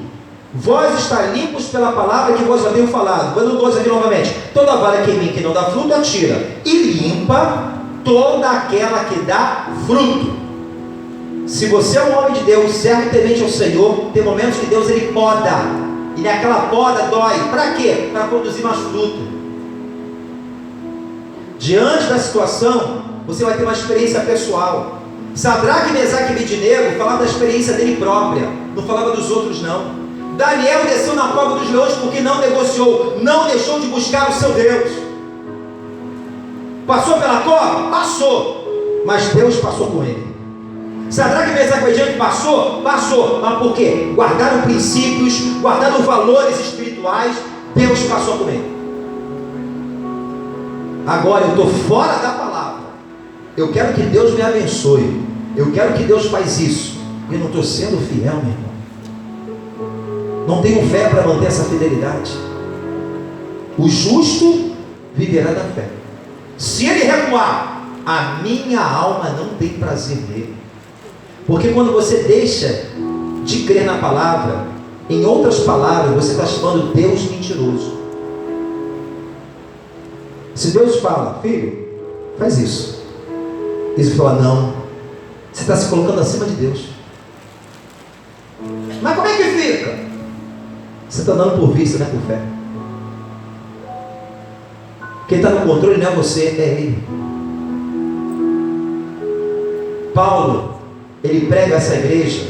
vós está limpos pela palavra que vos tenho falado. Vou no 2 aqui novamente. Toda vara que em mim que não dá fruto, atira e limpa toda aquela que dá fruto. Se você é um homem de Deus, serve temente ao Senhor, tem momentos que Deus ele poda, e naquela poda dói. Para quê? Para produzir mais fruto. Diante da situação, você vai ter uma experiência pessoal. Sadraque, Mesaque e Abednego falava da experiência dele própria, não falava dos outros não. Daniel desceu na cova dos leões porque não negociou, não deixou de buscar o seu Deus. Passou pela cova? Passou, mas Deus passou com ele. Sadraque, Mesaque e Abednego passou? Passou, mas por quê? Guardaram princípios, guardaram valores espirituais. Deus passou com ele. Agora eu estou fora da palavra, eu quero que Deus me abençoe, eu quero que Deus faz isso, e eu não estou sendo fiel, meu irmão. Não tenho fé para manter essa fidelidade. O justo viverá da fé. Se ele recuar, a minha alma não tem prazer nele. Porque quando você deixa de crer na palavra, em outras palavras, você está chamando Deus mentiroso. Se Deus fala, filho, faz isso, e você fala, não, você está se colocando acima de Deus. Mas como é que fica? Você está dando por vista, não é por fé. Quem está no controle não é você, é Ele. Paulo, ele prega essa igreja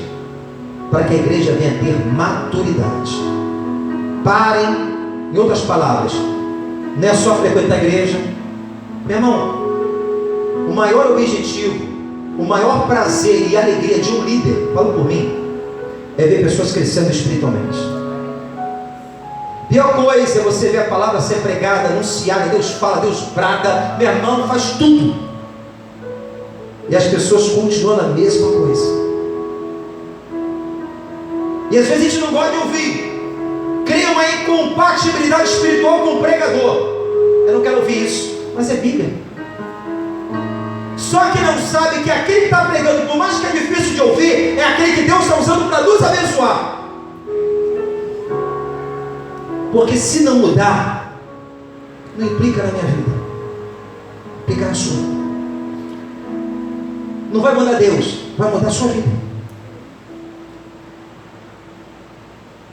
para que a igreja venha a ter maturidade. Parem, em outras palavras, não é só frequentar a igreja. Meu irmão, o maior objetivo, o maior prazer e alegria de um líder, falo por mim, é ver pessoas crescendo espiritualmente. Pior coisa é você ver a palavra ser pregada, anunciada, Deus fala, Deus brada, meu irmão, faz tudo, e as pessoas continuam na mesma coisa. E às vezes a gente não gosta de ouvir, cria uma incompatibilidade espiritual com o pregador. Eu não quero ouvir isso, mas é Bíblia. Só que não sabe que aquele que está pregando, por mais que é difícil de ouvir, é aquele que Deus está usando para nos abençoar. Porque se não mudar, não implica na minha vida, implica na sua. Não vai mudar Deus, vai mudar a sua vida.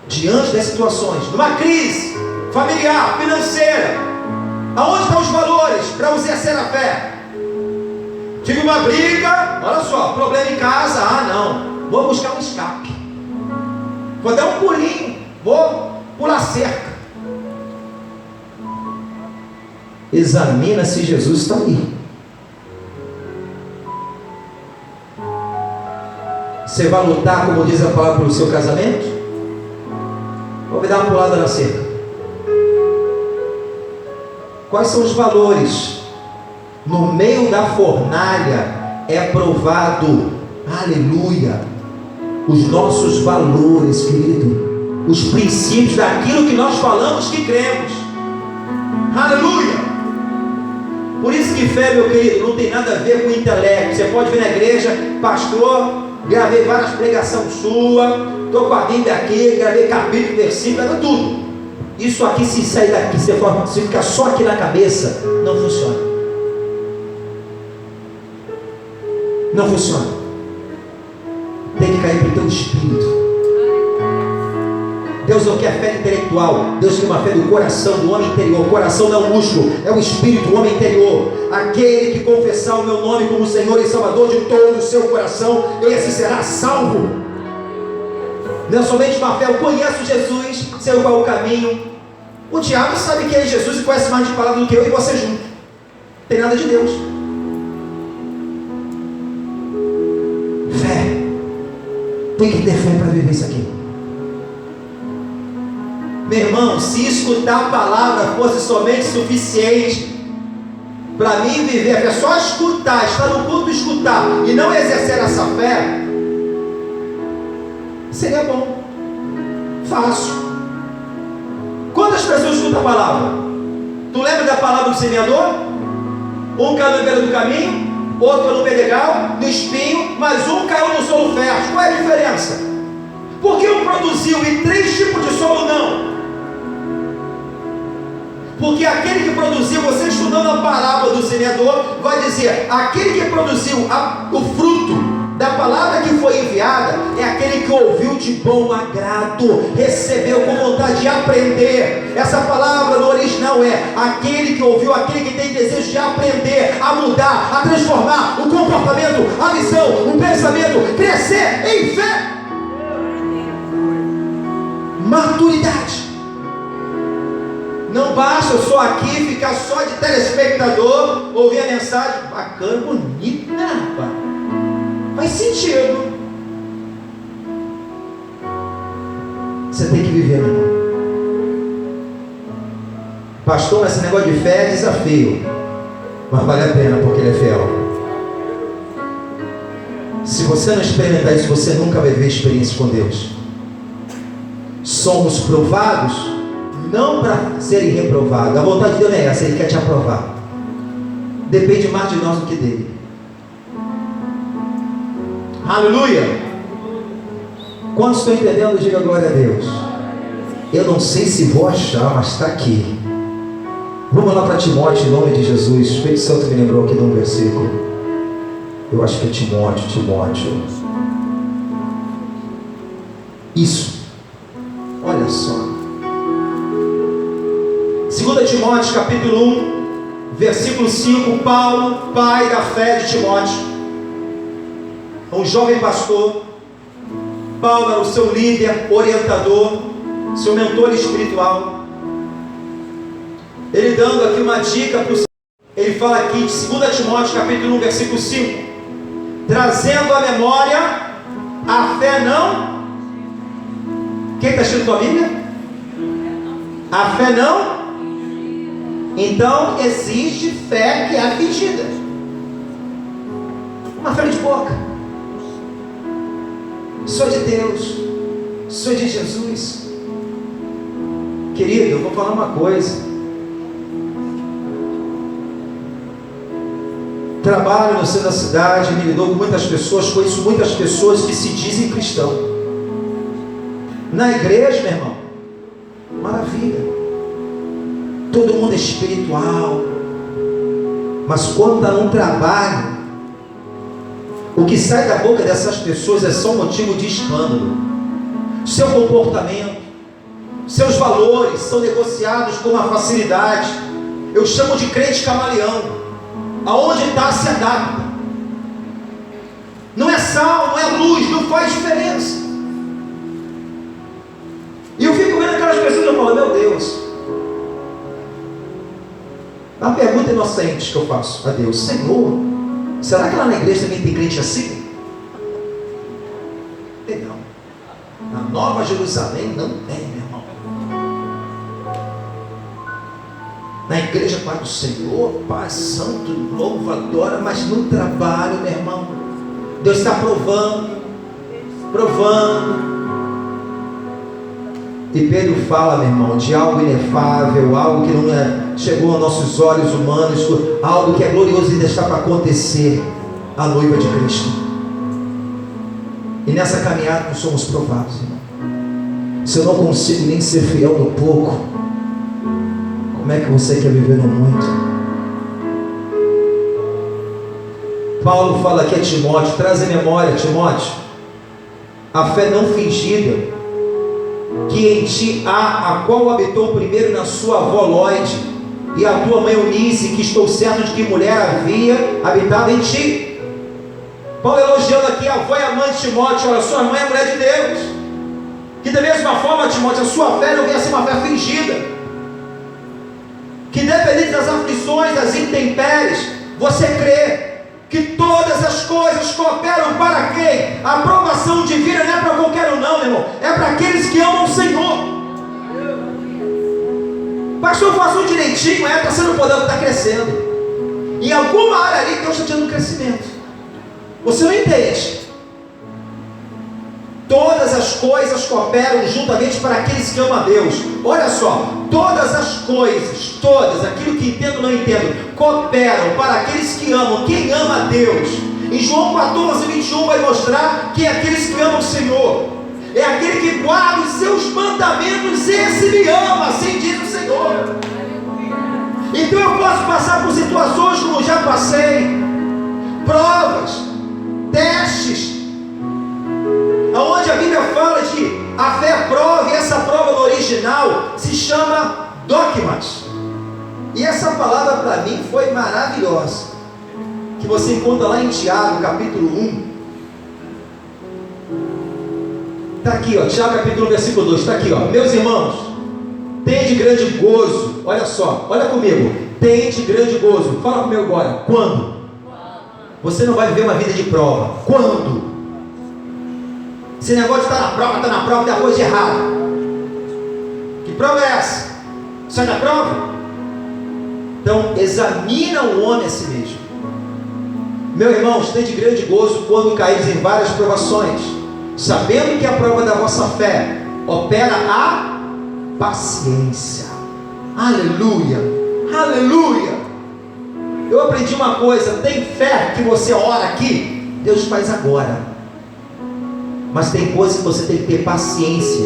Diante das situações, numa crise familiar, financeira, aonde estão os valores para exercer a fé? Tive uma briga, olha só, problema em casa, não, vou buscar um escape, vou dar um pulinho, vou pular cerca. Examina se Jesus está aí. Você vai lutar, como diz a palavra, pelo seu casamento? Ou vai dar uma pulada na cerca? Quais são os valores? No meio da fornalha é provado, aleluia, os nossos valores, querido, os princípios daquilo que nós falamos que cremos, aleluia. Por isso que fé, meu querido, não tem nada a ver com intelecto. Você pode vir na igreja, pastor, gravei várias pregações suas, estou com a Bíblia aqui, gravei capítulo, versículo, gravei tudo. Isso aqui, se sair daqui, se ficar só aqui na cabeça, não funciona. Não funciona. Tem que cair para o teu espírito. Deus não quer fé intelectual, Deus quer uma fé do coração, do homem interior. O coração não é um músculo, é o espírito, o homem interior. Aquele que confessar o meu nome como Senhor e Salvador de todo o seu coração, esse será salvo. Não é somente uma fé, eu conheço Jesus, sei qual é o caminho. O diabo sabe quem é Jesus e conhece mais de palavra do que eu e você junto. Não tem nada de Deus. Fé. Tem que ter fé para viver isso aqui. Meu irmão, se escutar a palavra fosse somente suficiente para mim viver, é só escutar, estar no culto, escutar e não exercer essa fé, seria bom, fácil. Quantas pessoas escutam a palavra? Tu lembra da palavra do semeador? Um caiu na beira do caminho, outro no pedregal, no espinho, mas um caiu no solo fértil. Qual é a diferença? Porque um produziu e 3 tipos de solo não. Porque aquele que produziu, você estudando a parábola do semeador, vai dizer, aquele que produziu o fruto da palavra que foi enviada, é aquele que ouviu de bom agrado, recebeu com vontade de aprender. Essa palavra no original é aquele que ouviu, aquele que tem desejo de aprender, a mudar, a transformar o comportamento, a visão, o pensamento, crescer em fé. Maturidade. Não basta eu só aqui ficar só de telespectador, ouvir a mensagem bacana, bonita, rapaz. Faz sentido. Você tem que viver, meu irmão. Pastor, mas esse negócio de fé é desafio, mas vale a pena porque ele é fiel. Se você não experimentar isso, você nunca vai ver experiência com Deus. Somos provados não para serem reprovados. A vontade de Deus não é essa, Ele quer te aprovar. Depende mais de nós do que dele. Aleluia. Quantos estão entendendo? Diga glória a Deus. Eu não sei se vou achar, mas está aqui. Vamos lá para Timóteo, em nome de Jesus. O Espírito Santo me lembrou aqui de um versículo. Eu acho que é Timóteo. Isso. Olha só. 2 Timóteo, capítulo 1, versículo 5. Paulo, pai da fé de Timóteo, um jovem pastor. Paulo era o seu líder, orientador, seu mentor espiritual. Ele dando aqui uma dica para o seu. Ele fala aqui de 2 Timóteo capítulo 1, versículo 5, trazendo à memória a fé não. Quem está escrito na Bíblia? A fé não. Então existe fé que é fingida, uma fé de boca. Sou de Deus, sou de Jesus. Querido, eu vou falar uma coisa. Trabalho no centro da cidade, me lidou com muitas pessoas, conheço muitas pessoas que se dizem cristão. Na igreja, meu irmão, maravilha, todo mundo é espiritual, mas quando está num trabalho, o que sai da boca dessas pessoas é só motivo de escândalo. Seu comportamento, seus valores são negociados com uma facilidade. Eu chamo de crente camaleão. Aonde está se adapta. Não é sal, não é luz, não faz diferença. E eu fico vendo aquelas pessoas e eu falo, meu Deus. A pergunta inocente que eu faço a Deus: Senhor, será que lá na igreja também tem crente assim? Tem não. Na Nova Jerusalém não tem, meu irmão. Na igreja para o Senhor, Pai Santo, louva, adora, mas no trabalho, meu irmão, Deus está provando. E Pedro fala, meu irmão, de algo inefável, algo que não chegou aos nossos olhos humanos, algo que é glorioso e ainda está para acontecer, a noiva de Cristo. E nessa caminhada nós somos provados, irmão. Se eu não consigo nem ser fiel no pouco, como é que você quer viver no muito? Paulo fala aqui a Timóteo, traz em memória, Timóteo, a fé não fingida, que em ti há, a qual habitou primeiro na sua avó Lóide, e a tua mãe Eunice, que estou certo de que mulher havia habitado em ti. Paulo elogiando aqui a avó e a mãe de Timóteo. Olha, sua mãe é mulher de Deus. Que da mesma forma, Timóteo, a sua fé não venha ser uma fé fingida. Que independente das aflições, das intempéries, você crê que todas as coisas cooperam para quem? A aprovação divina não é para qualquer um não, meu irmão. É para aqueles que amam o Senhor. Pastor, eu faço direitinho, está sendo podendo, está crescendo. Em alguma área ali Deus está te dando crescimento. Você não entende. Todas as coisas cooperam juntamente para aqueles que amam a Deus. Olha só, todas as coisas, todas, aquilo que entendo ou não entendo, cooperam para aqueles que amam. Quem ama a Deus? Em João 14, 21 vai mostrar que é aqueles que amam o Senhor. É aquele que guarda os seus mandamentos, esse me ama, assim diz o Senhor. Então eu posso passar por situações como já passei, provas, testes, onde a Bíblia fala de a fé prova, e essa prova no original se chama dogmas. E essa palavra para mim foi maravilhosa, que você encontra lá em Tiago capítulo 1. Está aqui, ó, Tiago capítulo 1, versículo 2, está aqui, ó. Meus irmãos, tende grande gozo. Olha só, olha comigo. Tende grande gozo. Fala comigo agora. Quando? Você não vai viver uma vida de prova. Quando? Esse negócio de estar na prova, tem coisa de errado. Que prova é essa? Sai da prova? Então, examina o homem a si mesmo. Meu irmão, tende grande gozo quando caíres em várias provações, sabendo que a prova da vossa fé opera a paciência. Aleluia, aleluia. Eu aprendi uma coisa: tem fé que você ora aqui, Deus faz agora. Mas tem coisas que você tem que ter paciência.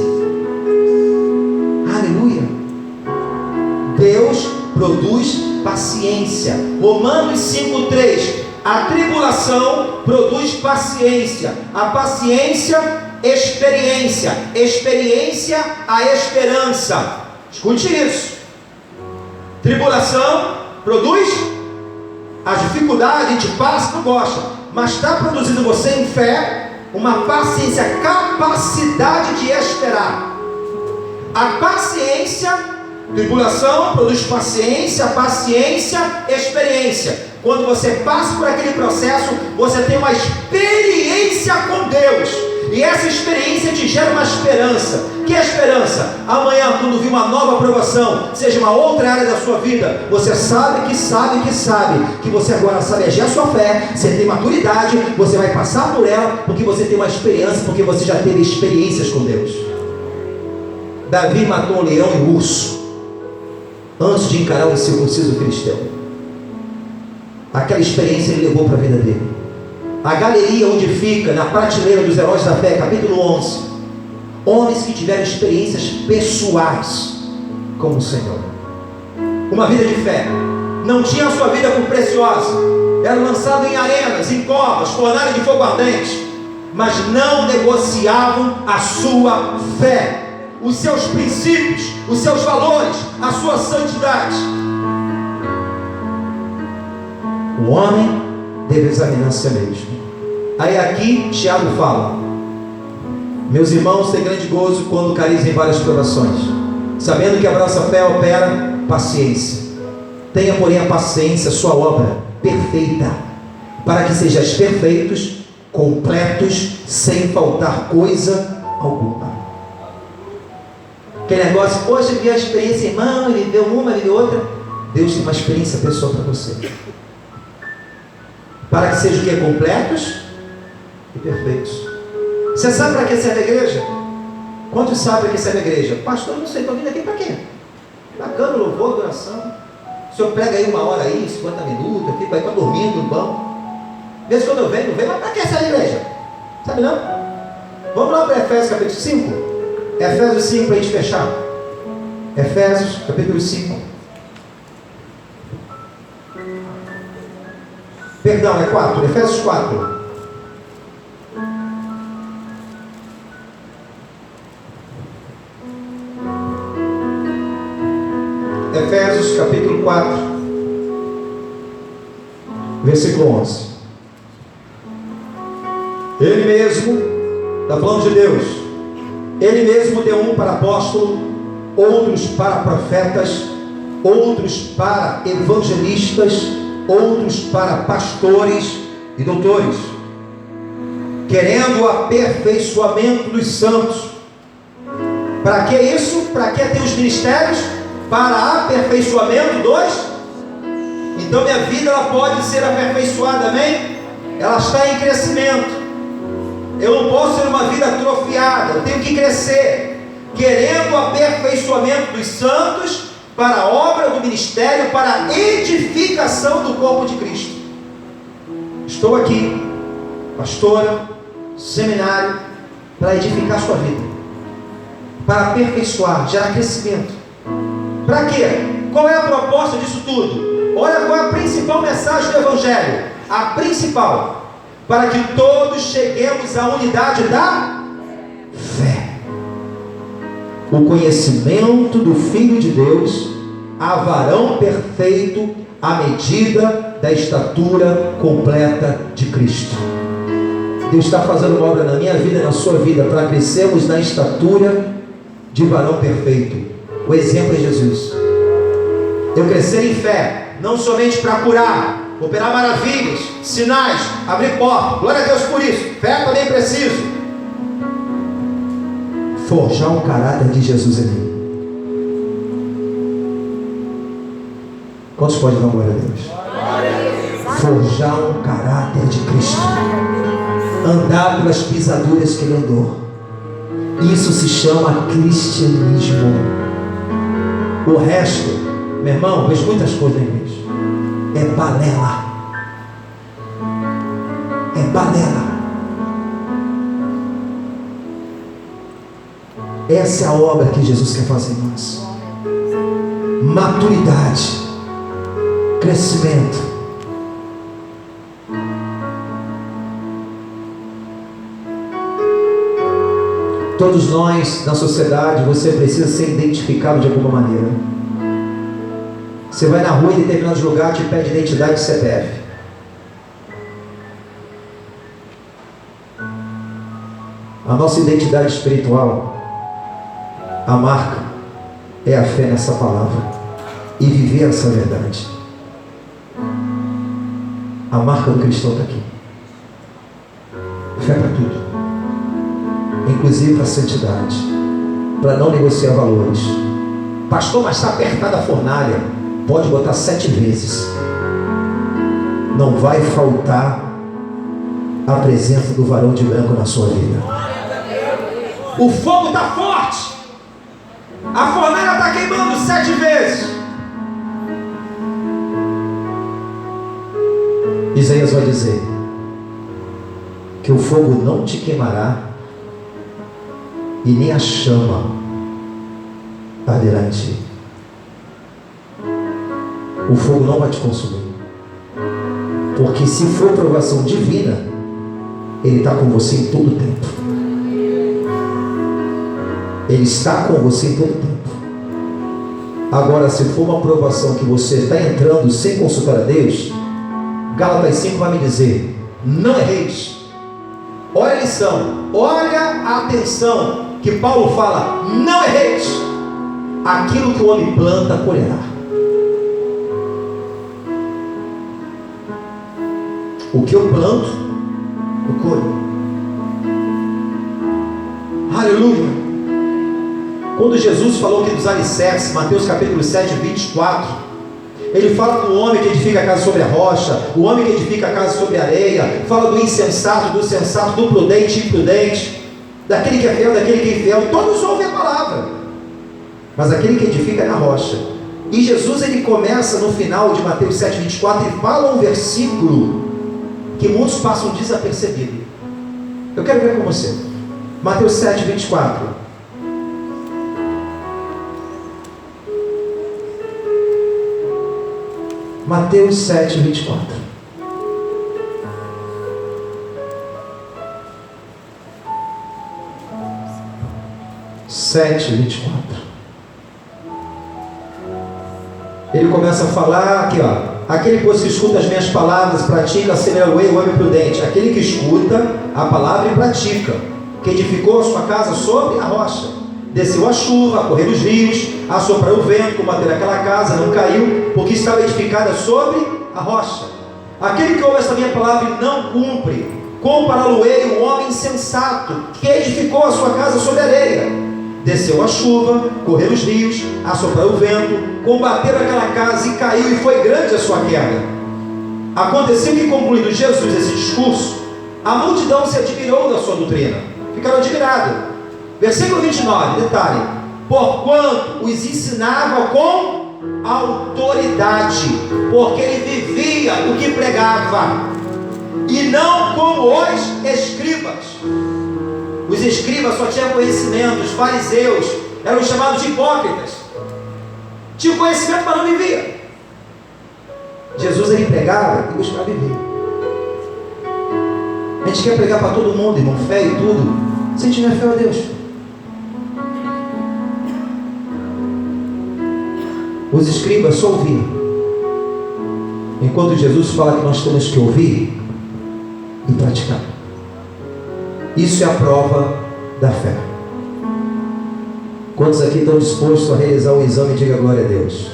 Aleluia. Deus produz paciência. Romanos 5:3. A tribulação produz paciência. A paciência, experiência. Experiência, a esperança. Escute isso. Tribulação produz as dificuldades, a gente passa, não gosta, mas está produzindo você em fé, uma paciência, capacidade de esperar. A paciência, tribulação produz paciência, experiência. Quando você passa por aquele processo, você tem uma experiência com Deus, e essa experiência te gera uma esperança. Que esperança? Amanhã, quando vir uma nova aprovação, seja uma outra área da sua vida, você sabe que você agora sabe agir a sua fé, você tem maturidade, você vai passar por ela, porque você tem uma experiência, porque você já teve experiências com Deus. Davi matou um leão e um urso antes de encarar o incircunciso filisteu. Aquela experiência ele levou para a vida dele. A galeria onde fica, na prateleira dos heróis da fé, capítulo 11, homens que tiveram experiências pessoais com o Senhor. Uma vida de fé. Não tinha a sua vida por preciosa, era lançado em arenas, em covas, fornalha de fogo ardente, mas não negociavam a sua fé, os seus princípios, os seus valores, a sua santidade. O homem deve examinar a si mesmo. Aí aqui Tiago fala: meus irmãos, tem grande gozo quando caís em várias provações, sabendo que a vossa fé opera paciência. Tenha, porém, a paciência, sua obra perfeita, para que sejais perfeitos, completos, sem faltar coisa alguma. Aquele negócio, poxa, viu a experiência, irmão, ele viveu uma, ele viveu outra. Deus tem uma experiência pessoal para você, para que sejam o quê? Completos e perfeitos. Você sabe para que serve a igreja? Quantos sabem para que serve a igreja? Pastor, não sei, estou vindo aqui para quê? Bacana, louvor, adoração. O senhor prega aí 1 hora aí, 50 minutos, eu fico aí para dormir no banco. Às vezes quando eu venho, não venho, mas para que serve a igreja? Sabe não? Vamos lá para Efésios capítulo 5. Efésios 5 para a gente fechar. Efésios capítulo 5. Perdão, é 4. Efésios 4. Efésios capítulo 4, versículo 11. Ele mesmo, está falando de Deus, Ele mesmo deu um para apóstolo, outros para profetas, outros para evangelistas, outros para pastores e doutores, querendo o aperfeiçoamento dos santos. Para que isso? Para que tem os ministérios? Para aperfeiçoamento dos. Então minha vida ela pode ser aperfeiçoada, amém? Ela está em crescimento. Eu não posso ter uma vida atrofiada, eu tenho que crescer, querendo o aperfeiçoamento dos santos, para a obra do ministério, para a edificação do corpo de Cristo. Estou aqui, pastora, seminário, para edificar a sua vida, para aperfeiçoar, gerar crescimento. Para quê? Qual é a proposta disso tudo? Olha qual é a principal mensagem do Evangelho. A principal: para que todos cheguemos à unidade da fé, o conhecimento do Filho de Deus, a varão perfeito, à medida da estatura completa de Cristo. Deus está fazendo uma obra na minha vida e na sua vida, para crescermos na estatura de varão perfeito. O exemplo é Jesus. Eu crescer em fé, não somente para curar, operar maravilhas, sinais, abrir portas. Glória a Deus por isso. Fé também preciso. Forjar o caráter de Jesus em mim. Quantos podem dar glória a Deus? Forjar um caráter de Cristo. Andar pelas pisaduras que Ele andou. Isso se chama cristianismo. O resto, meu irmão, vejo muitas coisas na igreja, é balela. É balela. Essa é a obra que Jesus quer fazer em nós. Maturidade, crescimento. Todos nós, na sociedade, você precisa ser identificado de alguma maneira. Você vai na rua em determinado lugar, te pede identidade de CPF. A nossa identidade espiritual, a marca, é a fé nessa palavra e viver essa verdade. A marca do cristão está aqui. Fé para tudo, inclusive para a santidade, para não negociar valores. Pastor, mas está apertada a fornalha. Pode botar 7 vezes, não vai faltar a presença do varão de branco na sua vida. O fogo está forte, a fornalha está queimando 7 vezes. Isaías vai dizer que o fogo não te queimará e nem a chama arderá em ti. O fogo não vai te consumir, porque se for provação divina, Ele está com você em todo o tempo. Ele está com você em todo o tempo. Agora, se for uma provação que você está entrando sem consultar a Deus, Gálatas 5 vai me dizer: não erreis. Olha a lição, olha a atenção que Paulo fala: não erreis. Aquilo que o homem planta, colherá. O que eu planto, eu colho. Aleluia. Quando Jesus falou aqui dos alicerces, Mateus capítulo 7, 24, Ele fala do homem que edifica a casa sobre a rocha, o homem que edifica a casa sobre a areia, fala do insensato, do sensato, do prudente e imprudente, daquele que é fiel, daquele que é infiel. Todos ouvem a palavra, mas aquele que edifica é na rocha. E Jesus, ele começa no final de Mateus 7, 24, e fala um versículo que muitos passam desapercebido. Eu quero ver com você. Mateus 7, 24. Mateus 7, 24. Ele começa a falar aqui, ó. Aquele pois que escuta as minhas palavras, pratica, assemelha o homem prudente. Aquele que escuta a palavra e pratica, que edificou a sua casa sobre a rocha. Desceu a chuva, a correr os rios, a soprar o vento, combater aquela casa, não caiu, porque estava edificada sobre a rocha. Aquele que ouve esta minha palavra e não cumpre, compará-lo-ei um homem insensato, que edificou a sua casa sobre a areia. Desceu a chuva, correram os rios, assopraram o vento, combateram aquela casa e caiu, e foi grande a sua queda. Aconteceu que, concluído Jesus esse discurso, a multidão se admirou da sua doutrina. Ficaram admirados. Versículo 29, detalhe: porquanto os ensinava com autoridade, porque ele vivia o que pregava, e não como os escribas. Os escribas só tinham conhecimento, os fariseus eram chamados de hipócritas. Tinham conhecimento, mas não viviam. Jesus, ele pregava e buscava viver. A gente quer pregar para todo mundo, irmão, fé e tudo. Se a gente não é fiel a Deus. Os escribas só ouviam, enquanto Jesus fala que nós temos que ouvir e praticar. Isso é a prova da fé. Quantos aqui estão dispostos a realizar o exame? Diga glória a Deus.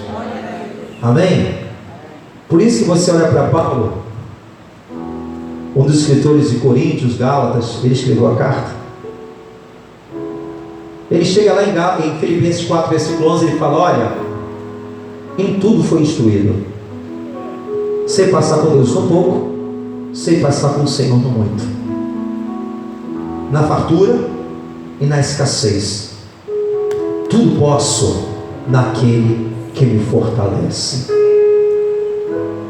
Amém? Por isso que você olha para Paulo, um dos escritores de Coríntios, Gálatas, ele escreveu a carta. Ele chega lá em Filipenses 4, versículo 11, ele fala: olha, em tudo foi instruído. Sei passar com Deus no pouco, sei passar com o Senhor no muito. Na fartura e na escassez, tudo posso naquele que me fortalece.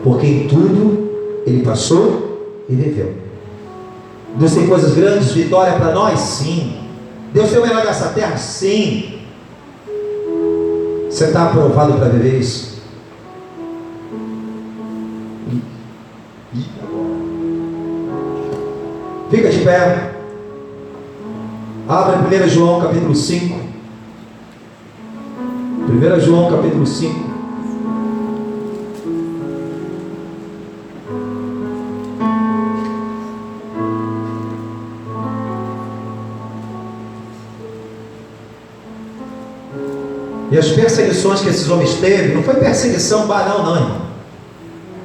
Porque em tudo ele passou e viveu. Deus tem coisas grandes, vitória para nós? Sim. Deus tem o melhor dessa terra? Sim. Você está aprovado para viver isso? Fica de pé. Abra 1 João capítulo 5. 1 João capítulo 5. E as perseguições que esses homens teve, não foi perseguição banal não, irmão.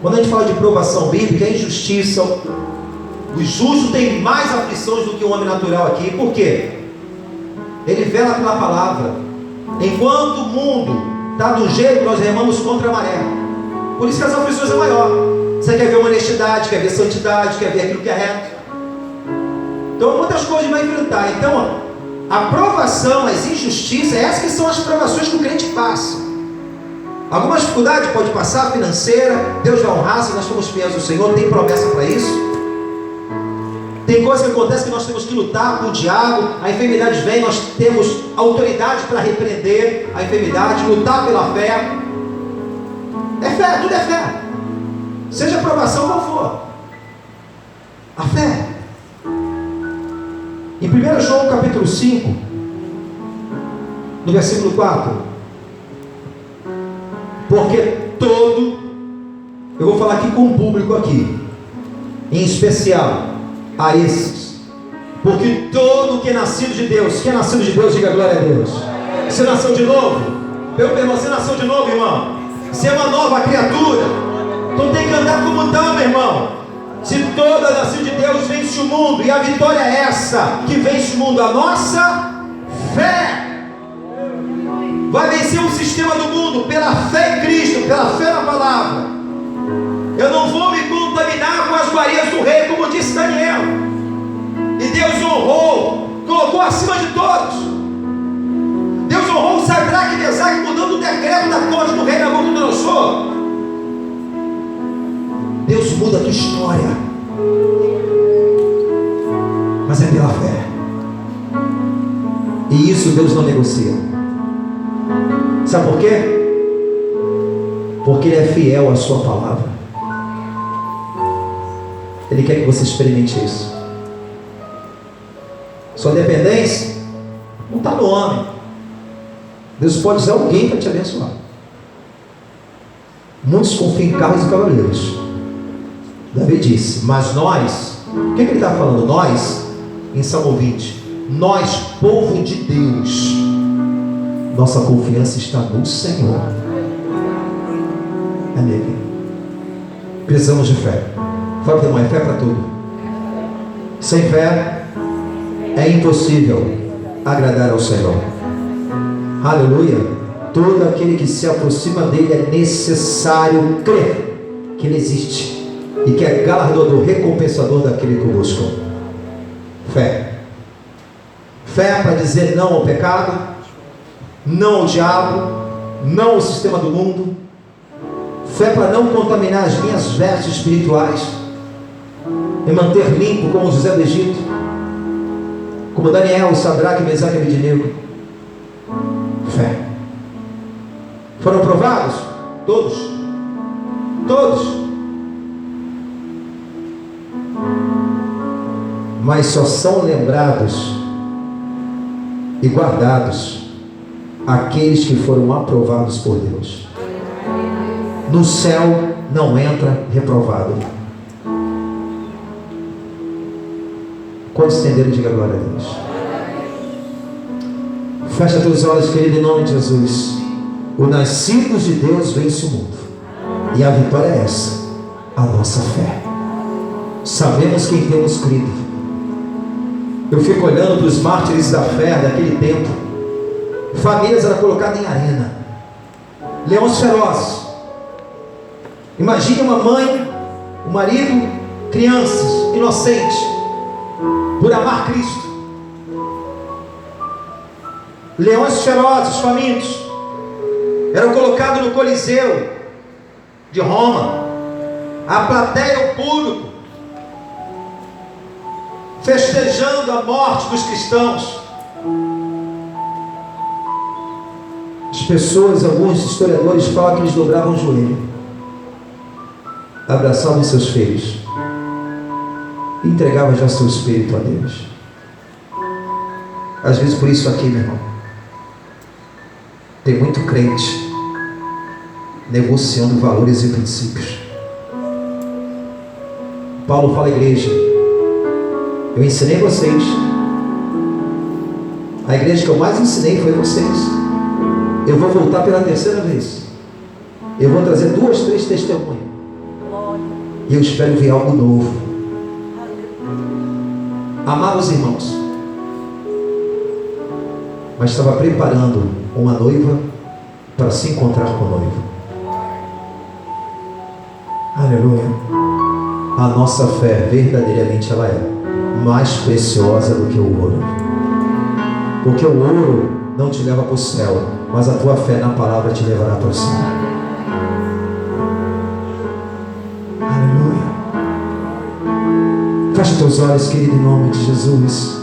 Quando a gente fala de provação bíblica, é injustiça. O justo tem mais aflições do que o homem natural aqui. Por quê? Ele vela pela palavra. Enquanto o mundo está do jeito, nós remamos contra a maré. Por isso que as aflições é maior. Você quer ver honestidade, quer ver santidade, quer ver aquilo que é reto. Então muitas coisas vai enfrentar. Então a provação, as injustiças, essas que são as provações que o crente passa. Alguma dificuldade pode passar, financeira. Deus vai honrar se nós formos fiéis ao Senhor. Tem promessa para isso. Tem coisa que acontece que nós temos que lutar com o diabo. A enfermidade vem, nós temos autoridade para repreender a enfermidade, lutar pela fé. É fé, tudo é fé. Seja a provação qual for. A fé. Em 1 João capítulo 5, no versículo 4. Porque todo, eu vou falar aqui com o público aqui, em especial a esses, porque todo que é nascido de Deus, quem é nascido de Deus, diga glória a Deus. Você nasceu de novo? Meu irmão, você nasceu de novo, irmão? Você é uma nova criatura. Então tem que andar como tal, meu irmão. Se todo é nascido de Deus, vence o mundo. E a vitória é essa, que vence o mundo, a nossa fé. Vai vencer o sistema do mundo pela fé em Cristo, pela fé na palavra. Eu não vou me contaminar com as iguarias do rei, como disse Daniel. E Deus honrou, colocou acima de todos. Deus honrou o Sadraque e Mesaque, mudando o decreto da corte do rei Nabucodonosor. Deus muda a tua história, mas é pela fé. E isso Deus não negocia. Sabe por quê? Porque Ele é fiel à sua palavra. Ele quer que você experimente isso. Sua dependência não está no homem. Deus pode usar alguém para te abençoar. Muitos confiam em carros e cavaleiros. Davi disse, mas nós, o que ele está falando? Nós, em Salmo 20, nós, povo de Deus, nossa confiança está no Senhor. É nele. Precisamos de fé. Fala para o irmão, é fé para tudo. Sem fé é impossível agradar ao Senhor. Aleluia. Todo aquele que se aproxima dele é necessário crer que ele existe e que é galardoador, recompensador daquele que o busca. Fé. Fé para dizer não ao pecado, não ao diabo, não ao sistema do mundo. Fé para não contaminar as minhas vestes espirituais e manter limpo como José do Egito, como Daniel, Sadraque, Mesaque e Abednego. Fé. Foram provados? Todos. Todos. Mas só são lembrados e guardados aqueles que foram aprovados por Deus. No céu não entra reprovado. Quando estenderam, diga glória a Deus. Fecha as tuas olhos, querido, em nome de Jesus. O nascido de Deus vence o mundo. E a vitória é essa, a nossa fé. Sabemos quem temos crido. Eu fico olhando para os mártires da fé daquele tempo. Famílias eram colocadas em arena. Leões ferozes. Imagine uma mãe, um marido, crianças, inocentes, por amar Cristo. Leões ferozes, famintos, eram colocados no Coliseu de Roma. A plateia, o público, festejando a morte dos cristãos. As pessoas, alguns historiadores falam que eles dobravam o joelho, abraçavam seus filhos e entregavam já seu espírito a Deus. Às vezes por isso aqui, meu irmão, tem muito crente negociando valores e princípios. Paulo fala à igreja: eu ensinei vocês, a igreja que eu mais ensinei foi vocês. Eu vou voltar pela terceira vez, eu vou trazer 2, 3 testemunhos, e eu espero ver algo novo. Amados irmãos, mas estava preparando uma noiva para se encontrar com o noivo. Aleluia. A nossa fé, verdadeiramente, ela é mais preciosa do que o ouro, porque o ouro não te leva para o céu, mas a tua fé na palavra te levará para o céu. Aleluia. Feche teus olhos, querido, em nome de Jesus.